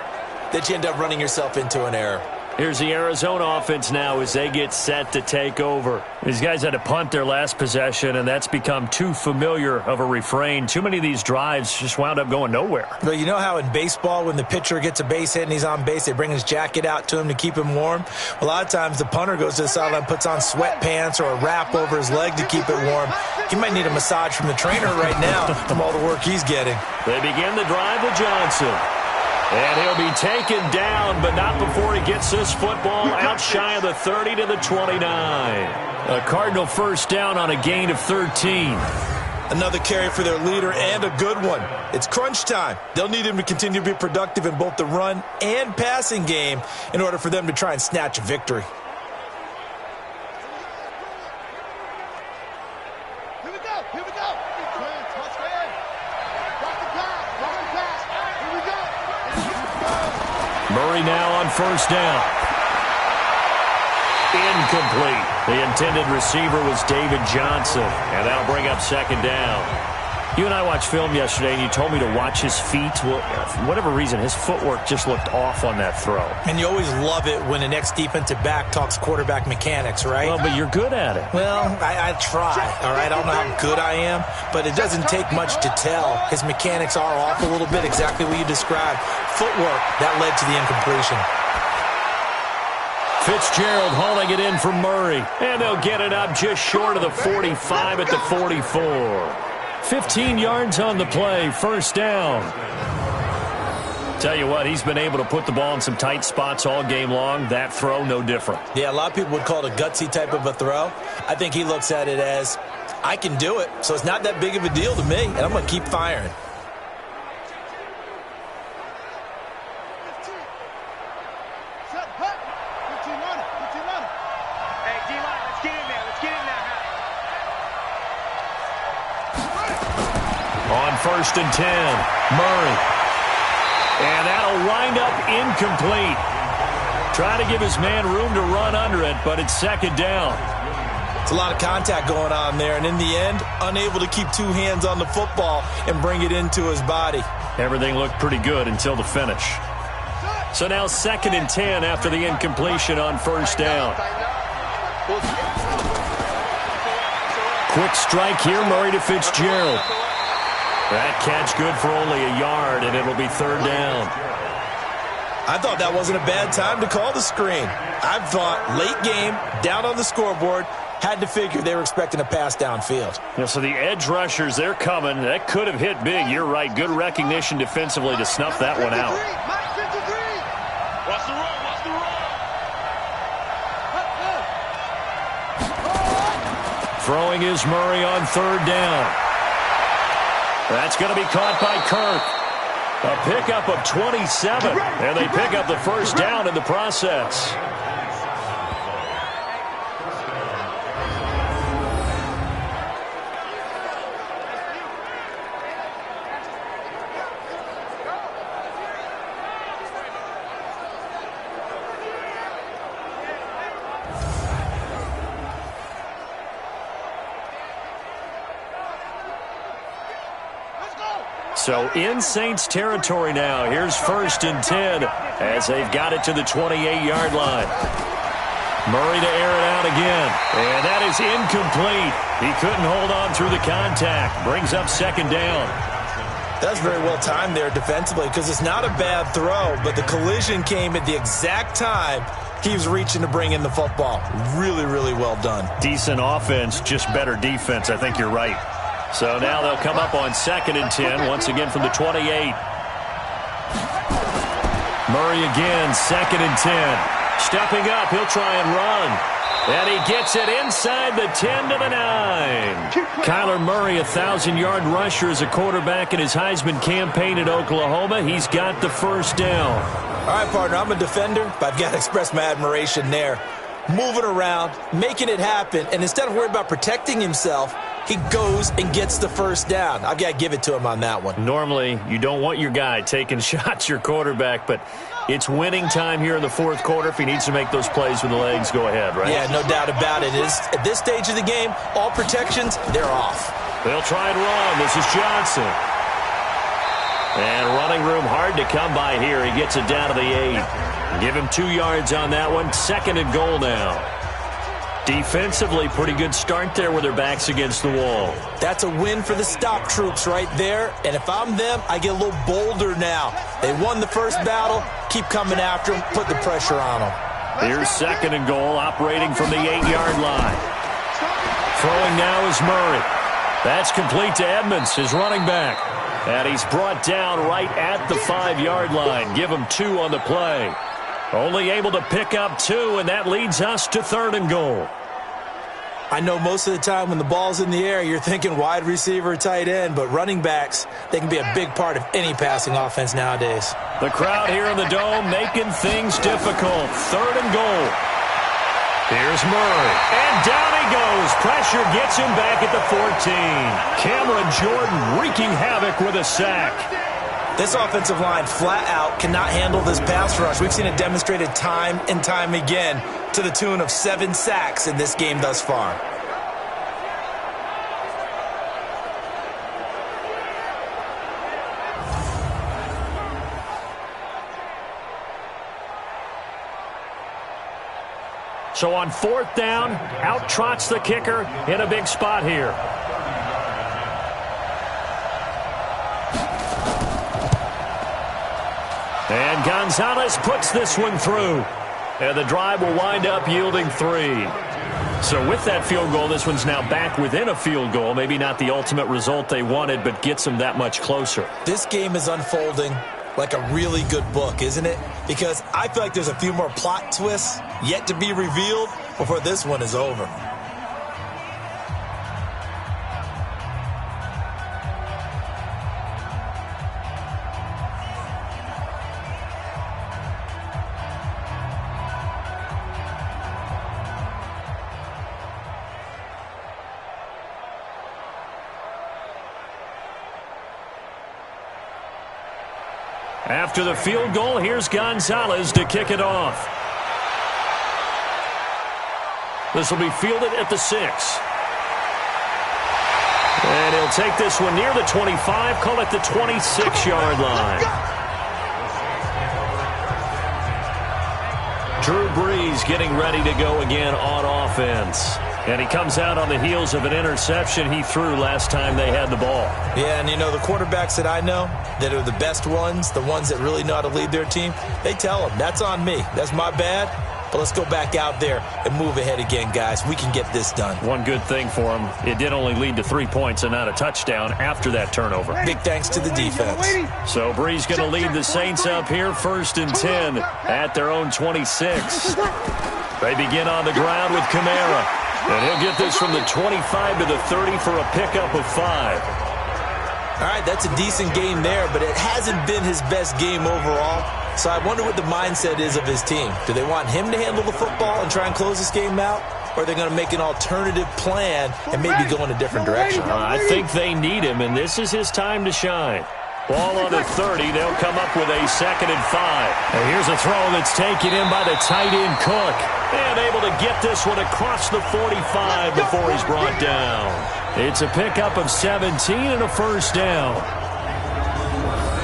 that you end up running yourself into an error. Here's the Arizona offense now as they get set to take over. These guys had to punt their last possession, and that's become too familiar of a refrain. Too many of these drives just wound up going nowhere. But you know how in baseball, when the pitcher gets a base hit and he's on base, they bring his jacket out to him to keep him warm? A lot of times the punter goes to the sideline, puts on sweatpants or a wrap over his leg to keep it warm. He might need a massage from the trainer right now from all the work he's getting. They begin the drive with Johnson. And he'll be taken down, but not before he gets this football out shy of the 30 to the 29. A Cardinal first down on a gain of 13. Another carry for their leader and a good one. It's crunch time. They'll need him to continue to be productive in both the run and passing game in order for them to try and snatch a victory. Murray now on first down. Incomplete. The intended receiver was David Johnson, and that'll bring up second down. You and I watched film yesterday, and you told me to watch his feet. Well, for whatever reason, his footwork just looked off on that throw. And you always love it when the next defensive back talks quarterback mechanics, right? Well, but you're good at it. Well, I try, all right? I don't know how good I am, but it doesn't take much to tell. His mechanics are off a little bit, exactly what you described. Footwork, that led to the incompletion. Fitzgerald hauling it in from Murray. And they'll get it up just short of the 45 at the 44. 15 yards on the play, first down. Tell you what, he's been able to put the ball in some tight spots all game long. That throw, no different. Yeah, a lot of people would call it a gutsy type of a throw. I think he looks at it as, I can do it, so it's not that big of a deal to me, and I'm going to keep firing. First and 10, Murray. And that'll wind up incomplete. Trying to give his man room to run under it, but it's second down. It's a lot of contact going on there, and in the end, unable to keep two hands on the football and bring it into his body. Everything looked pretty good until the finish. So now second and 10 after the incompletion on first down. Quick strike here, Murray to Fitzgerald. That catch good for only a yard, and it'll be third down. I thought that wasn't a bad time to call the screen. I thought late game, down on the scoreboard, had to figure they were expecting a pass downfield. Yeah, so the edge rushers, they're coming. That could have hit big. You're right. Good recognition defensively to snuff that one out. Watch the run, watch the run. Throwing is Murray on third down. That's going to be caught by Kirk. A pickup of 27, and they pick up the first down in the process. So in Saints territory now. Here's first and 10 as they've got it to the 28-yard line. Murray to air it out again. And that is incomplete. He couldn't hold on through the contact. Brings up second down. That's very well timed there defensively because it's not a bad throw, but the collision came at the exact time he was reaching to bring in the football. Really, really well done. Decent offense, just better defense. I think you're right. So now they'll come up on 2nd and 10, once again from the 28. Murray again, 2nd and 10. Stepping up, he'll try and run. And he gets it inside the 10 to the 9. Kyler Murray, 1,000-yard rusher as a quarterback in his Heisman campaign at Oklahoma. He's got the first down. All right, partner, I'm a defender, but I've got to express my admiration there. Moving around, making it happen, and instead of worrying about protecting himself, he goes and gets the first down. I've got to give it to him on that one. Normally, you don't want your guy taking shots, your quarterback, but it's winning time here in the fourth quarter. If he needs to make those plays with the legs, go ahead, right? Yeah, no doubt about it. At this stage of the game, all protections, they're off. They'll try and run. This is Johnson. And running room hard to come by here. He gets it down to the 8. Give him 2 yards on that one. 2nd and goal now. Defensively, pretty good start there with their backs against the wall. That's a win for the stop troops right there. And if I'm them, I get a little bolder now. They won the first battle. Keep coming after them. Put the pressure on them. Here's 2nd and goal, operating from the 8-yard line. Throwing now is Murray. That's complete to Edmonds, his running back. And he's brought down right at the 5-yard line. Give him 2 on the play. Only able to pick up 2, and that leads us to 3rd and goal. I know most of the time when the ball's in the air, you're thinking wide receiver, tight end, but running backs, they can be a big part of any passing offense nowadays. The crowd here in the Dome making things difficult. 3rd and goal. Here's Murray, and down he goes. Pressure gets him back at the 14. Cameron Jordan wreaking havoc with a sack. This offensive line flat out cannot handle this pass rush. We've seen it demonstrated time and time again to the tune of 7 sacks in this game thus far. So on 4th down, out trots the kicker in a big spot here. And Gonzalez puts this one through. And the drive will wind up yielding 3. So with that field goal, this one's now back within a field goal. Maybe not the ultimate result they wanted, but gets them that much closer. This game is unfolding like a really good book, isn't it? Because I feel like there's a few more plot twists yet to be revealed before this one is over. After the field goal, here's Gonzalez to kick it off. This will be fielded at the 6. And he'll take this one near the 25, call it the 26-yard line. Drew Brees getting ready to go again on offense. And he comes out on the heels of an interception he threw last time they had the ball. Yeah, and you know, the quarterbacks that I know that are the best ones, the ones that really know how to lead their team, they tell them, that's on me. That's my bad. But let's go back out there and move ahead again, guys. We can get this done. One good thing for him, it did only lead to 3 points and not a touchdown after that turnover. Big thanks to the defense. So Brees going to lead the Saints up here, 1st and 10 at their own 26. They begin on the ground with Kamara. And he'll get this from the 25 to the 30 for a pickup of 5. All right, that's a decent game there, but it hasn't been his best game overall. So I wonder what the mindset is of his team. Do they want him to handle the football and try and close this game out? Or are they going to make an alternative plan and maybe go in a different direction? I think they need him, and this is his time to shine. Ball on the 30. They'll come up with a 2nd and 5. And here's a throw that's taken in by the tight end Cook. And able to get this one across the 45 before he's brought down. It's a pickup of 17 and a first down.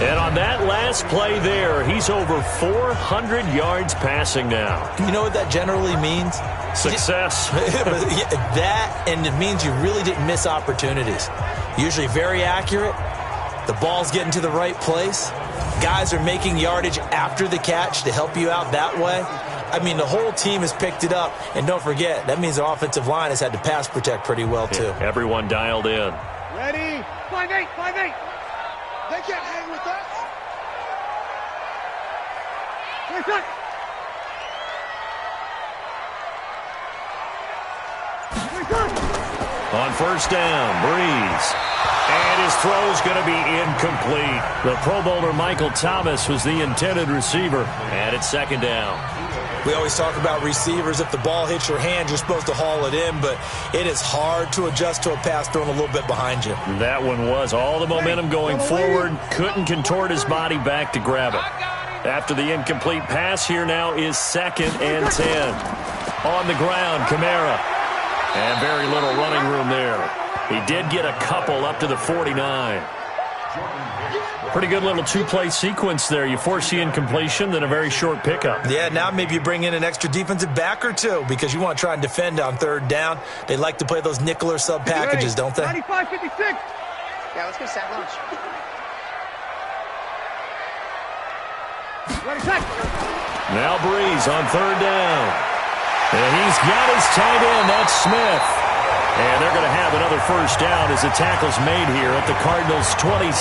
And on that last play there, he's over 400 yards passing now. You know what that generally means? Success. That, and it means you really didn't miss opportunities. Usually very accurate. The ball's getting to the right place. Guys are making yardage after the catch to help you out that way. I mean, the whole team has picked it up. And don't forget, that means the offensive line has had to pass protect pretty well, too. Yeah, everyone dialed in. Ready? 5-8, 5-8. They can't hang with us. On first down, Breeze. And his throw's going to be incomplete. The Pro Bowler Michael Thomas was the intended receiver. And it's second down. We always talk about receivers. If the ball hits your hand, you're supposed to haul it in, but it is hard to adjust to a pass thrown a little bit behind you. That one was all the momentum going forward. Couldn't contort his body back to grab it. After the incomplete pass, here now is 2nd and 10. On the ground, Kamara. And very little running room there. He did get a couple up to the 49. Pretty good little two-play sequence there. You force the incompletion, then a very short pickup. Yeah, now maybe you bring in an extra defensive back or two because you want to try and defend on 3rd down. They like to play those nickel or sub packages, don't they? 95-56. Yeah, let's go set lunch. Now Breeze on 3rd down. And he's got his tight end. That's Smith. And they're going to have another first down as the tackle's made here at the Cardinals' 26.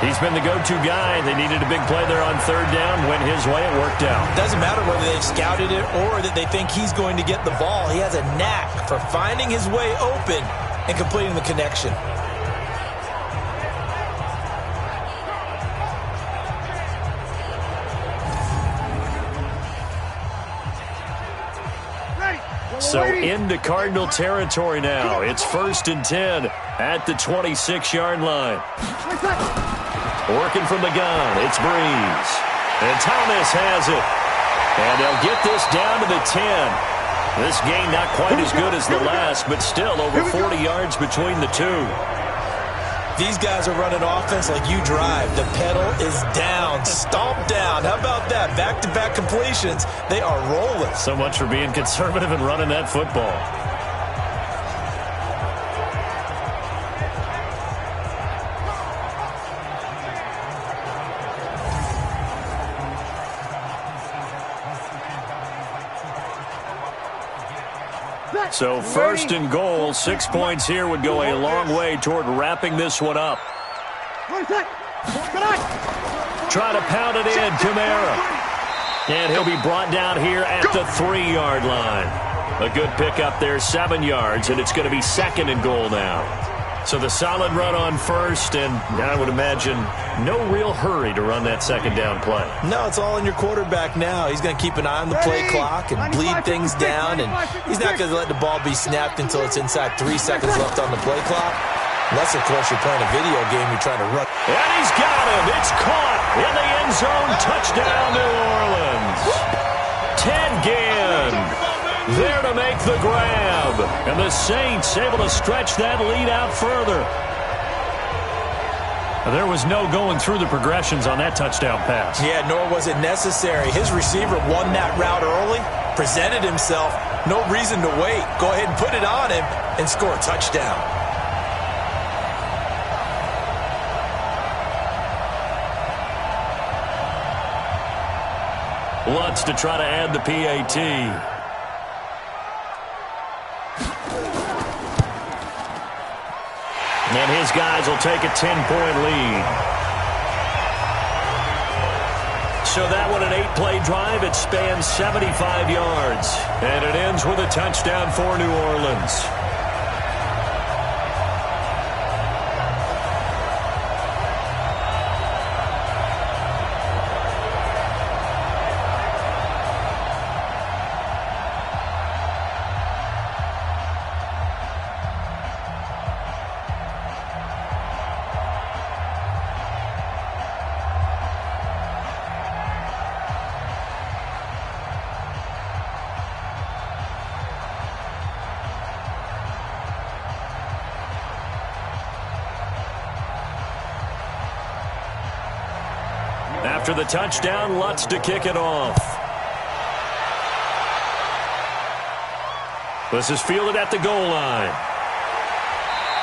He's been the go-to guy. They needed a big play there on 3rd down. Went his way. It worked out. Doesn't matter whether they've scouted it or that they think he's going to get the ball. He has a knack for finding his way open and completing the connection. So into Cardinal territory now. It's 1st and 10 at the 26-yard line. Working from the gun, it's Breeze. And Thomas has it. And they'll get this down to the 10. This game not quite as good as the last, but still over 40 yards between the two. These guys are running offense like you drive. The pedal is down, stomp down. How about that? Back-to-back completions. They are rolling. So much for being conservative and running that football. So 1st and goal, 6 points here would go a long way toward wrapping this one up. Try to pound it in, Kamara. And he'll be brought down here at the 3-yard line. A good pickup there, 7 yards, and it's going to be 2nd and goal now. So the solid run on 1st, and I would imagine no real hurry to run that 2nd down play. No, it's all in your quarterback now. He's going to keep an eye on the play clock and bleed things down, and he's not going to let the ball be snapped until it's inside 3 seconds left on the play clock. Unless, of course, you're playing a video game, you're trying to run. And he's got him. It's caught in the end zone. Touchdown, New Orleans. Ted Ginn there to make the grab. And the Saints able to stretch that lead out further. There was no going through the progressions on that touchdown pass. Yeah, nor was it necessary. His receiver won that route early, presented himself. No reason to wait. Go ahead and put it on him and score a touchdown. Lutz to try to add the PAT. And his guys will take a 10-point lead. So that one, an 8-play drive. It spans 75 yards. And it ends with a touchdown for New Orleans. After the touchdown, Lutz to kick it off. This is fielded at the goal line.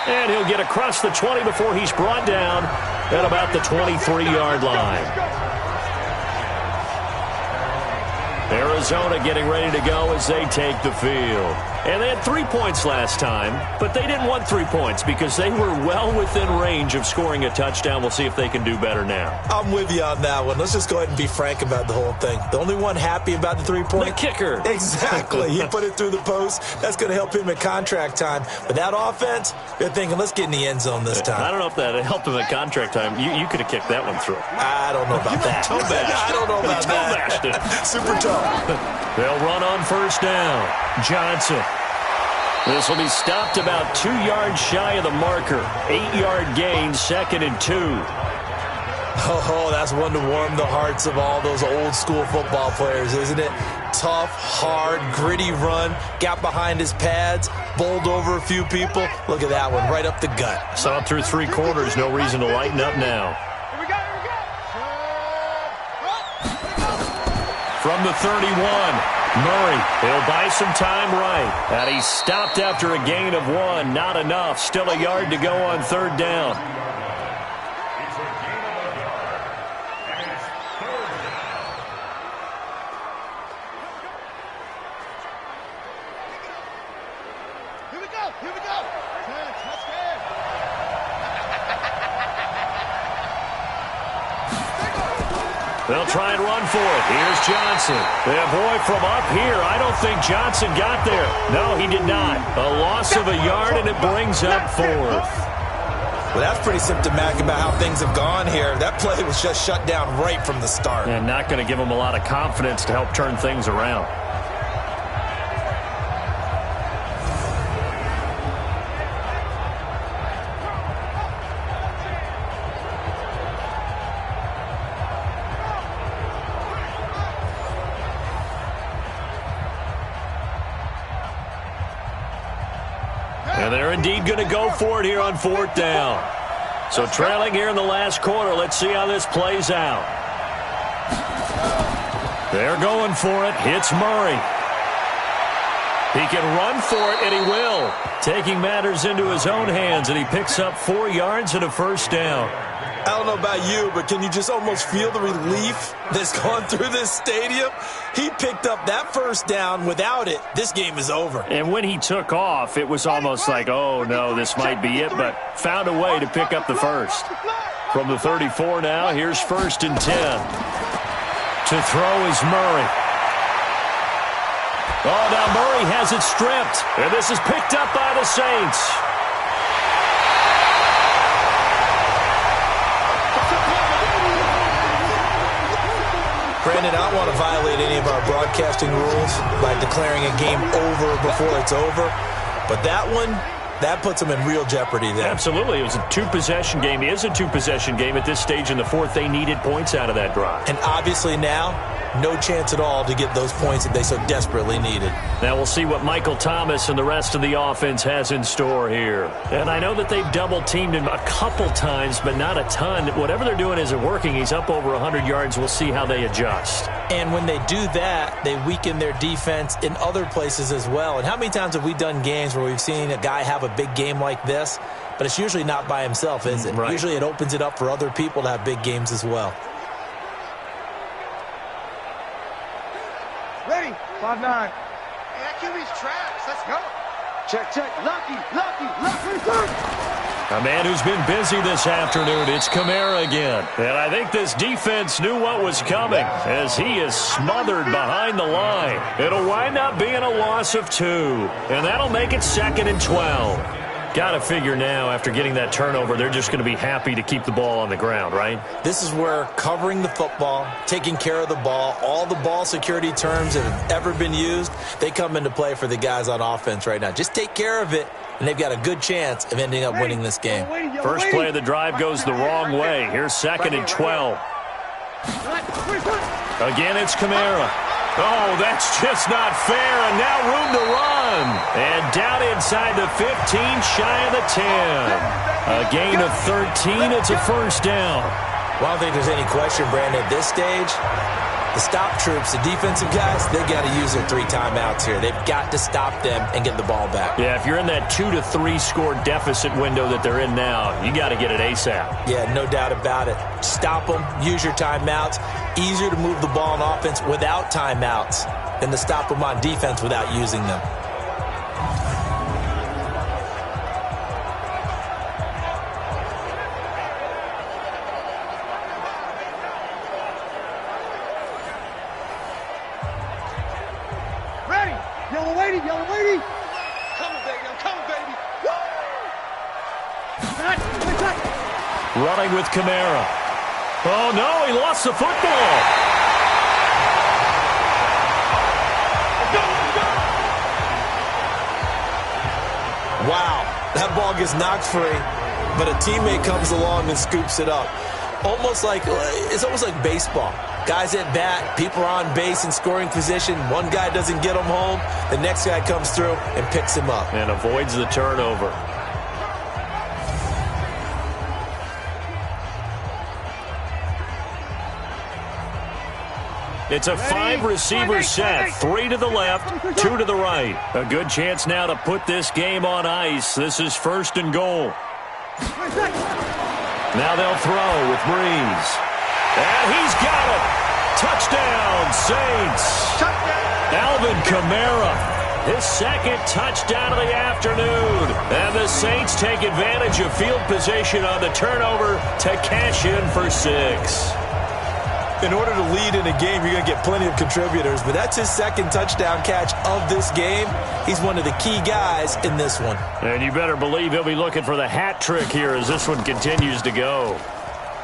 And he'll get across the 20 before he's brought down at about the 23-yard line. Arizona getting ready to go as they take the field. And they had 3 points last time, but they didn't want 3 points because they were well within range of scoring a touchdown. We'll see if they can do better now. I'm with you on that one. Let's just go ahead and be frank about the whole thing. The only one happy about the 3-point? The kicker. Exactly. He put it through the post. That's going to help him in contract time. But that offense, they're thinking, let's get in the end zone this time. I don't know if that helped him in contract time. You could have kicked that one through. I don't know about that. I don't know about that. Super toe. They'll run on first down. Johnson. This will be stopped about 2 yards shy of the marker. 8-yard gain, 2nd and 2. Oh, that's one to warm the hearts of all those old school football players, isn't it? Tough, hard, gritty run. Got behind his pads, bowled over a few people. Look at that one, right up the gut. Saw it through 3 quarters. No reason to lighten up now. From the 31, Murray, he'll buy some time right. And he's stopped after a gain of 1. Not enough. Still a yard to go on 3rd down. Here we go. They'll try and run for it. Here's Johnson. Boy, from up here, I don't think Johnson got there. No, he did not. A loss of a yard, and it brings up 4th. Well, that's pretty symptomatic about how things have gone here. That play was just shut down right from the start. And not going to give him a lot of confidence to help turn things around. And they're indeed going to go for it here on 4th down. So trailing here in the last quarter. Let's see how this plays out. They're going for it. Hits Murray. He can run for it, and he will. Taking matters into his own hands, and he picks up 4 yards and a 1st down. I don't know about you, but can you just almost feel the relief that's gone through this stadium? He picked up that 1st down. Without it, this game is over. And when he took off, it was almost like, oh, no, this might be it, but found a way to pick up the 1st. From the 34 now, here's 1st and 10. To throw is Murray. Oh, now Murray has it stripped, and this is picked up by the Saints. Brandon, I don't want to violate any of our broadcasting rules by declaring a game over before it's over, but that one, that puts them in real jeopardy there. Absolutely. It was a 2-possession game. It is a 2-possession game at this stage in the 4th. They needed points out of that drive. And obviously now, no chance at all to get those points that they so desperately needed. Now we'll see what Michael Thomas and the rest of the offense has in store here. And I know that they've double-teamed him a couple times, but not a ton. Whatever they're doing isn't working. He's up over 100 yards. We'll see how they adjust. And when they do that, they weaken their defense in other places as well. And how many times have we done games where we've seen a guy have a big game like this, but it's usually not by himself, is it? Right. Usually it opens it up for other people to have big games as well. Ready? 5-9. Hey, that QB's trash. Let's go. Check. Lucky. A man who's been busy this afternoon, it's Kamara again. And I think this defense knew what was coming as he is smothered behind the line. It'll wind up being a loss of 2, and that'll make it 2nd and 12. Got to figure now, after getting that turnover, they're just going to be happy to keep the ball on the ground, right? This is where covering the football, taking care of the ball, all the ball security terms that have ever been used, they come into play for the guys on offense right now. Just take care of it, and they've got a good chance of ending up winning this game. First play of the drive goes the wrong way. Here's 2nd and 12. Again, it's Kamara. Oh, that's just not fair, and now room to run. And down inside the 15, shy of the 10. A gain of 13, it's a 1st down. Well, I don't think there's any question, Brandon, at this stage, the stop troops, the defensive guys, they got to use their 3 timeouts here. They've got to stop them and get the ball back. Yeah, if you're in that 2 to 3 score deficit window that they're in now, you got to get it ASAP. Yeah, no doubt about it. Stop them, use your timeouts. Easier to move the ball on offense without timeouts than to stop them on defense without using them. Yellow lady. Coming, baby. I'm coming, baby. Woo! Running with Kamara. Oh, no, he lost the football. Wow, that ball gets knocked free, but a teammate comes along and scoops it up. It's almost like baseball. Guys at bat, people are on base in scoring position. One guy doesn't get him home. The next guy comes through and picks him up. And avoids the turnover. It's a 5-receiver set. 3 to the left, 2 to the right. A good chance now to put this game on ice. This is 1st and goal. Now they'll throw with Breeze. And he's got it. Touchdown, Saints. Alvin Kamara, his 2nd touchdown of the afternoon. And the Saints take advantage of field position on the turnover to cash in for 6. In order to lead in a game, you're going to get plenty of contributors, but that's his 2nd touchdown catch of this game. He's one of the key guys in this one. And you better believe he'll be looking for the hat trick here as this one continues to go.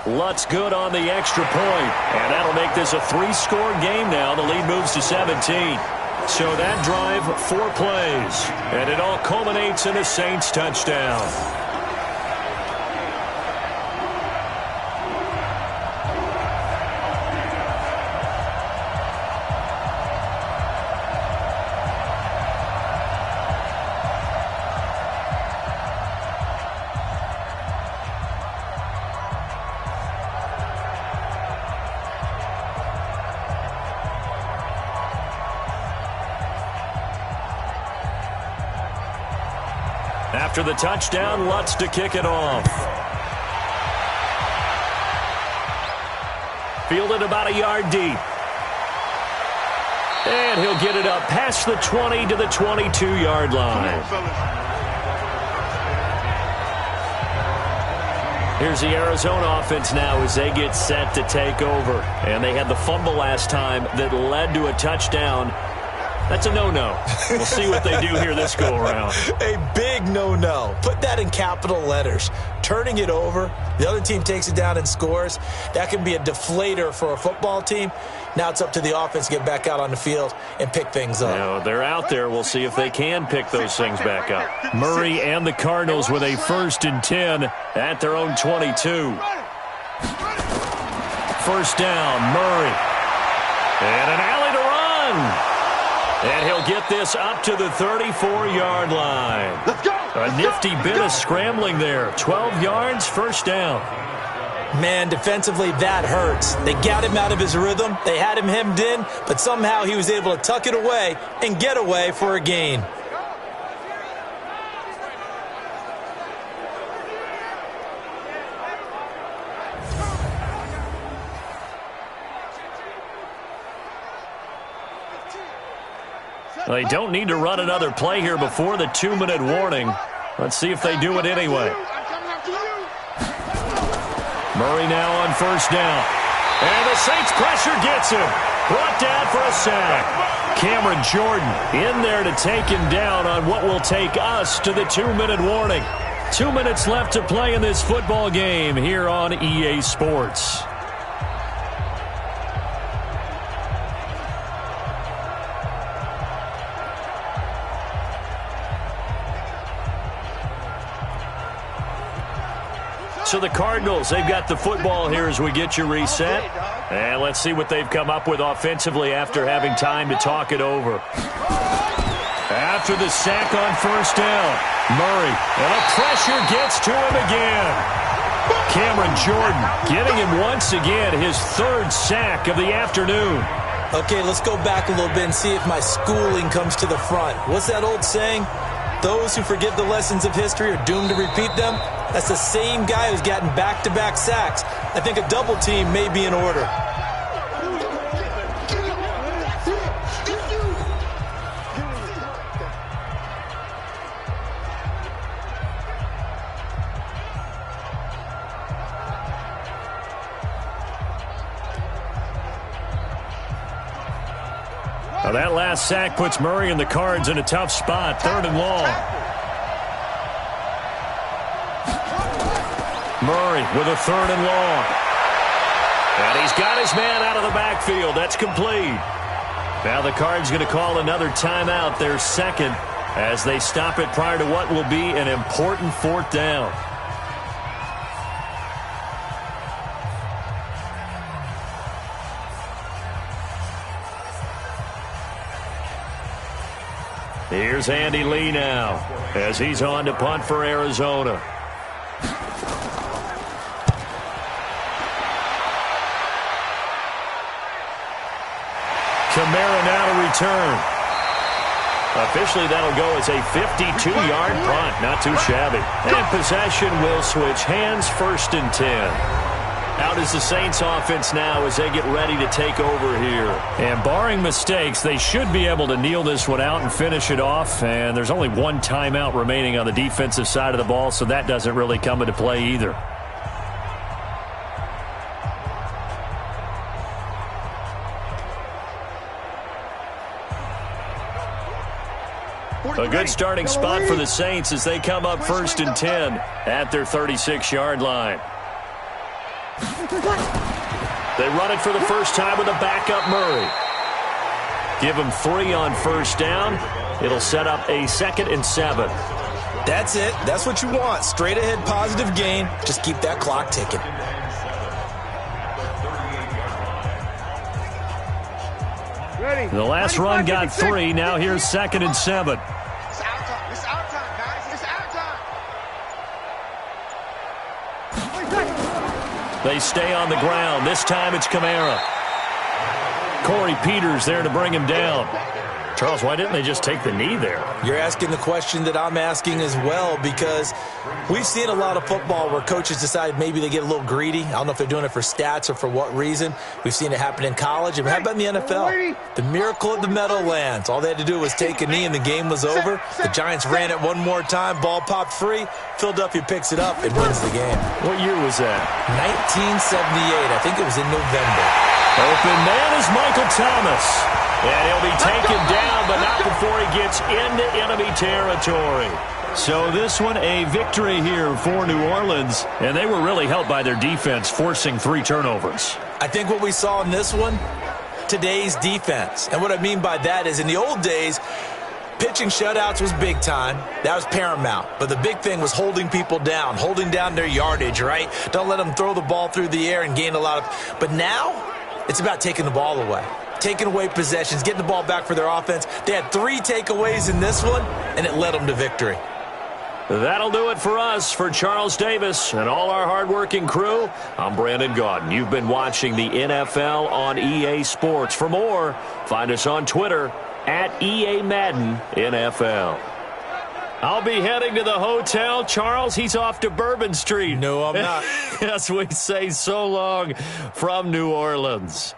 Lutz good on the extra point, and that'll make this a 3-score game now. The lead moves to 17. So that drive, 4 plays, and it all culminates in a Saints touchdown. After the touchdown, Lutz to kick it off. Fielded about a yard deep. And he'll get it up past the 20 to the 22-yard line. Here's the Arizona offense now as they get set to take over. And they had the fumble last time that led to a touchdown. That's a no-no. We'll see what they do here this go-around. A big no-no. Put that in capital letters. Turning it over, the other team takes it down and scores. That can be a deflator for a football team. Now it's up to the offense to get back out on the field and pick things up. Now, they're out there. We'll see if they can pick those things back up. Murray and the Cardinals with a 1st and 10 at their own 22. 1st down, Murray. And an alley to run. And he'll get this up to the 34-yard line. Let's go. A nifty bit of scrambling there. 12 yards, 1st down. Man, defensively, that hurts. They got him out of his rhythm. They had him hemmed in, but somehow he was able to tuck it away and get away for a gain. They don't need to run another play here before the 2-minute warning. Let's see if they do it anyway. Murray now on 1st down. And the Saints pressure gets him. Brought down for a sack. Cameron Jordan in there to take him down on what will take us to the 2-minute warning. 2 minutes left to play in this football game here on EA Sports. So the Cardinals, they've got the football here as we get you reset. And let's see what they've come up with offensively after having time to talk it over. After the sack on 1st down, Murray. And the pressure gets to him again. Cameron Jordan getting him once again his third sack of the afternoon. Okay, let's go back a little bit and see if my schooling comes to the front. What's that old saying? Those who forget the lessons of history are doomed to repeat them. That's the same guy who's gotten back-to-back sacks. I think a double team may be in order. Now that last sack puts Murray and the Cards in a tough spot, 3rd and long. Murray with a 3rd and long. And he's got his man out of the backfield. That's complete. Now the Cards going to call another timeout, their second, as they stop it prior to what will be an important 4th down. Here's Andy Lee now as he's on to punt for Arizona. Kamara now to return. Officially, that'll go as a 52-yard punt. Not too shabby. And possession will switch hands, 1st and 10. Out is the Saints offense now as they get ready to take over here. And barring mistakes, they should be able to kneel this one out and finish it off. And there's only one timeout remaining on the defensive side of the ball, so that doesn't really come into play either. A good starting spot for the Saints as they come up 1st and 10 at their 36-yard line. They run it for the first time with a backup Murray. Give him 3 on 1st down. It'll set up a 2nd and 7. That's it. That's what you want. Straight ahead positive gain. Just keep that clock ticking. The last run got 3. Now here's 2nd and 7. It's our time. It's our time, guys. It's our time. They stay on the ground. This time it's Kamara. Corey Peters there to bring him down. Charles, why didn't they just take the knee there? You're asking the question that I'm asking as well, because we've seen a lot of football where coaches decide maybe they get a little greedy. I don't know if they're doing it for stats or for what reason. We've seen it happen in college. And how about in the NFL? The miracle of the Meadowlands. All they had to do was take a knee and the game was over. The Giants ran it one more time. Ball popped free. Philadelphia picks it up and wins the game. What year was that? 1978. I think it was in November. Open man is Michael Thomas. And he'll be taken down, but not before he gets into enemy territory. So this one, a victory here for New Orleans. And they were really helped by their defense, forcing 3 turnovers. I think what we saw in this one, today's defense. And what I mean by that is in the old days, pitching shutouts was big time. That was paramount. But the big thing was holding people down, holding down their yardage, right? Don't let them throw the ball through the air and gain a lot of... But now, it's about taking the ball away. Taking away possessions, getting the ball back for their offense. They had 3 takeaways in this one, and it led them to victory. That'll do it for us. For Charles Davis and all our hardworking crew, I'm Brandon Gaudin. You've been watching the NFL on EA Sports. For more, find us on Twitter at EA Madden NFL. I'll be heading to the hotel. Charles, he's off to Bourbon Street. No, I'm not. Yes, we say so long from New Orleans.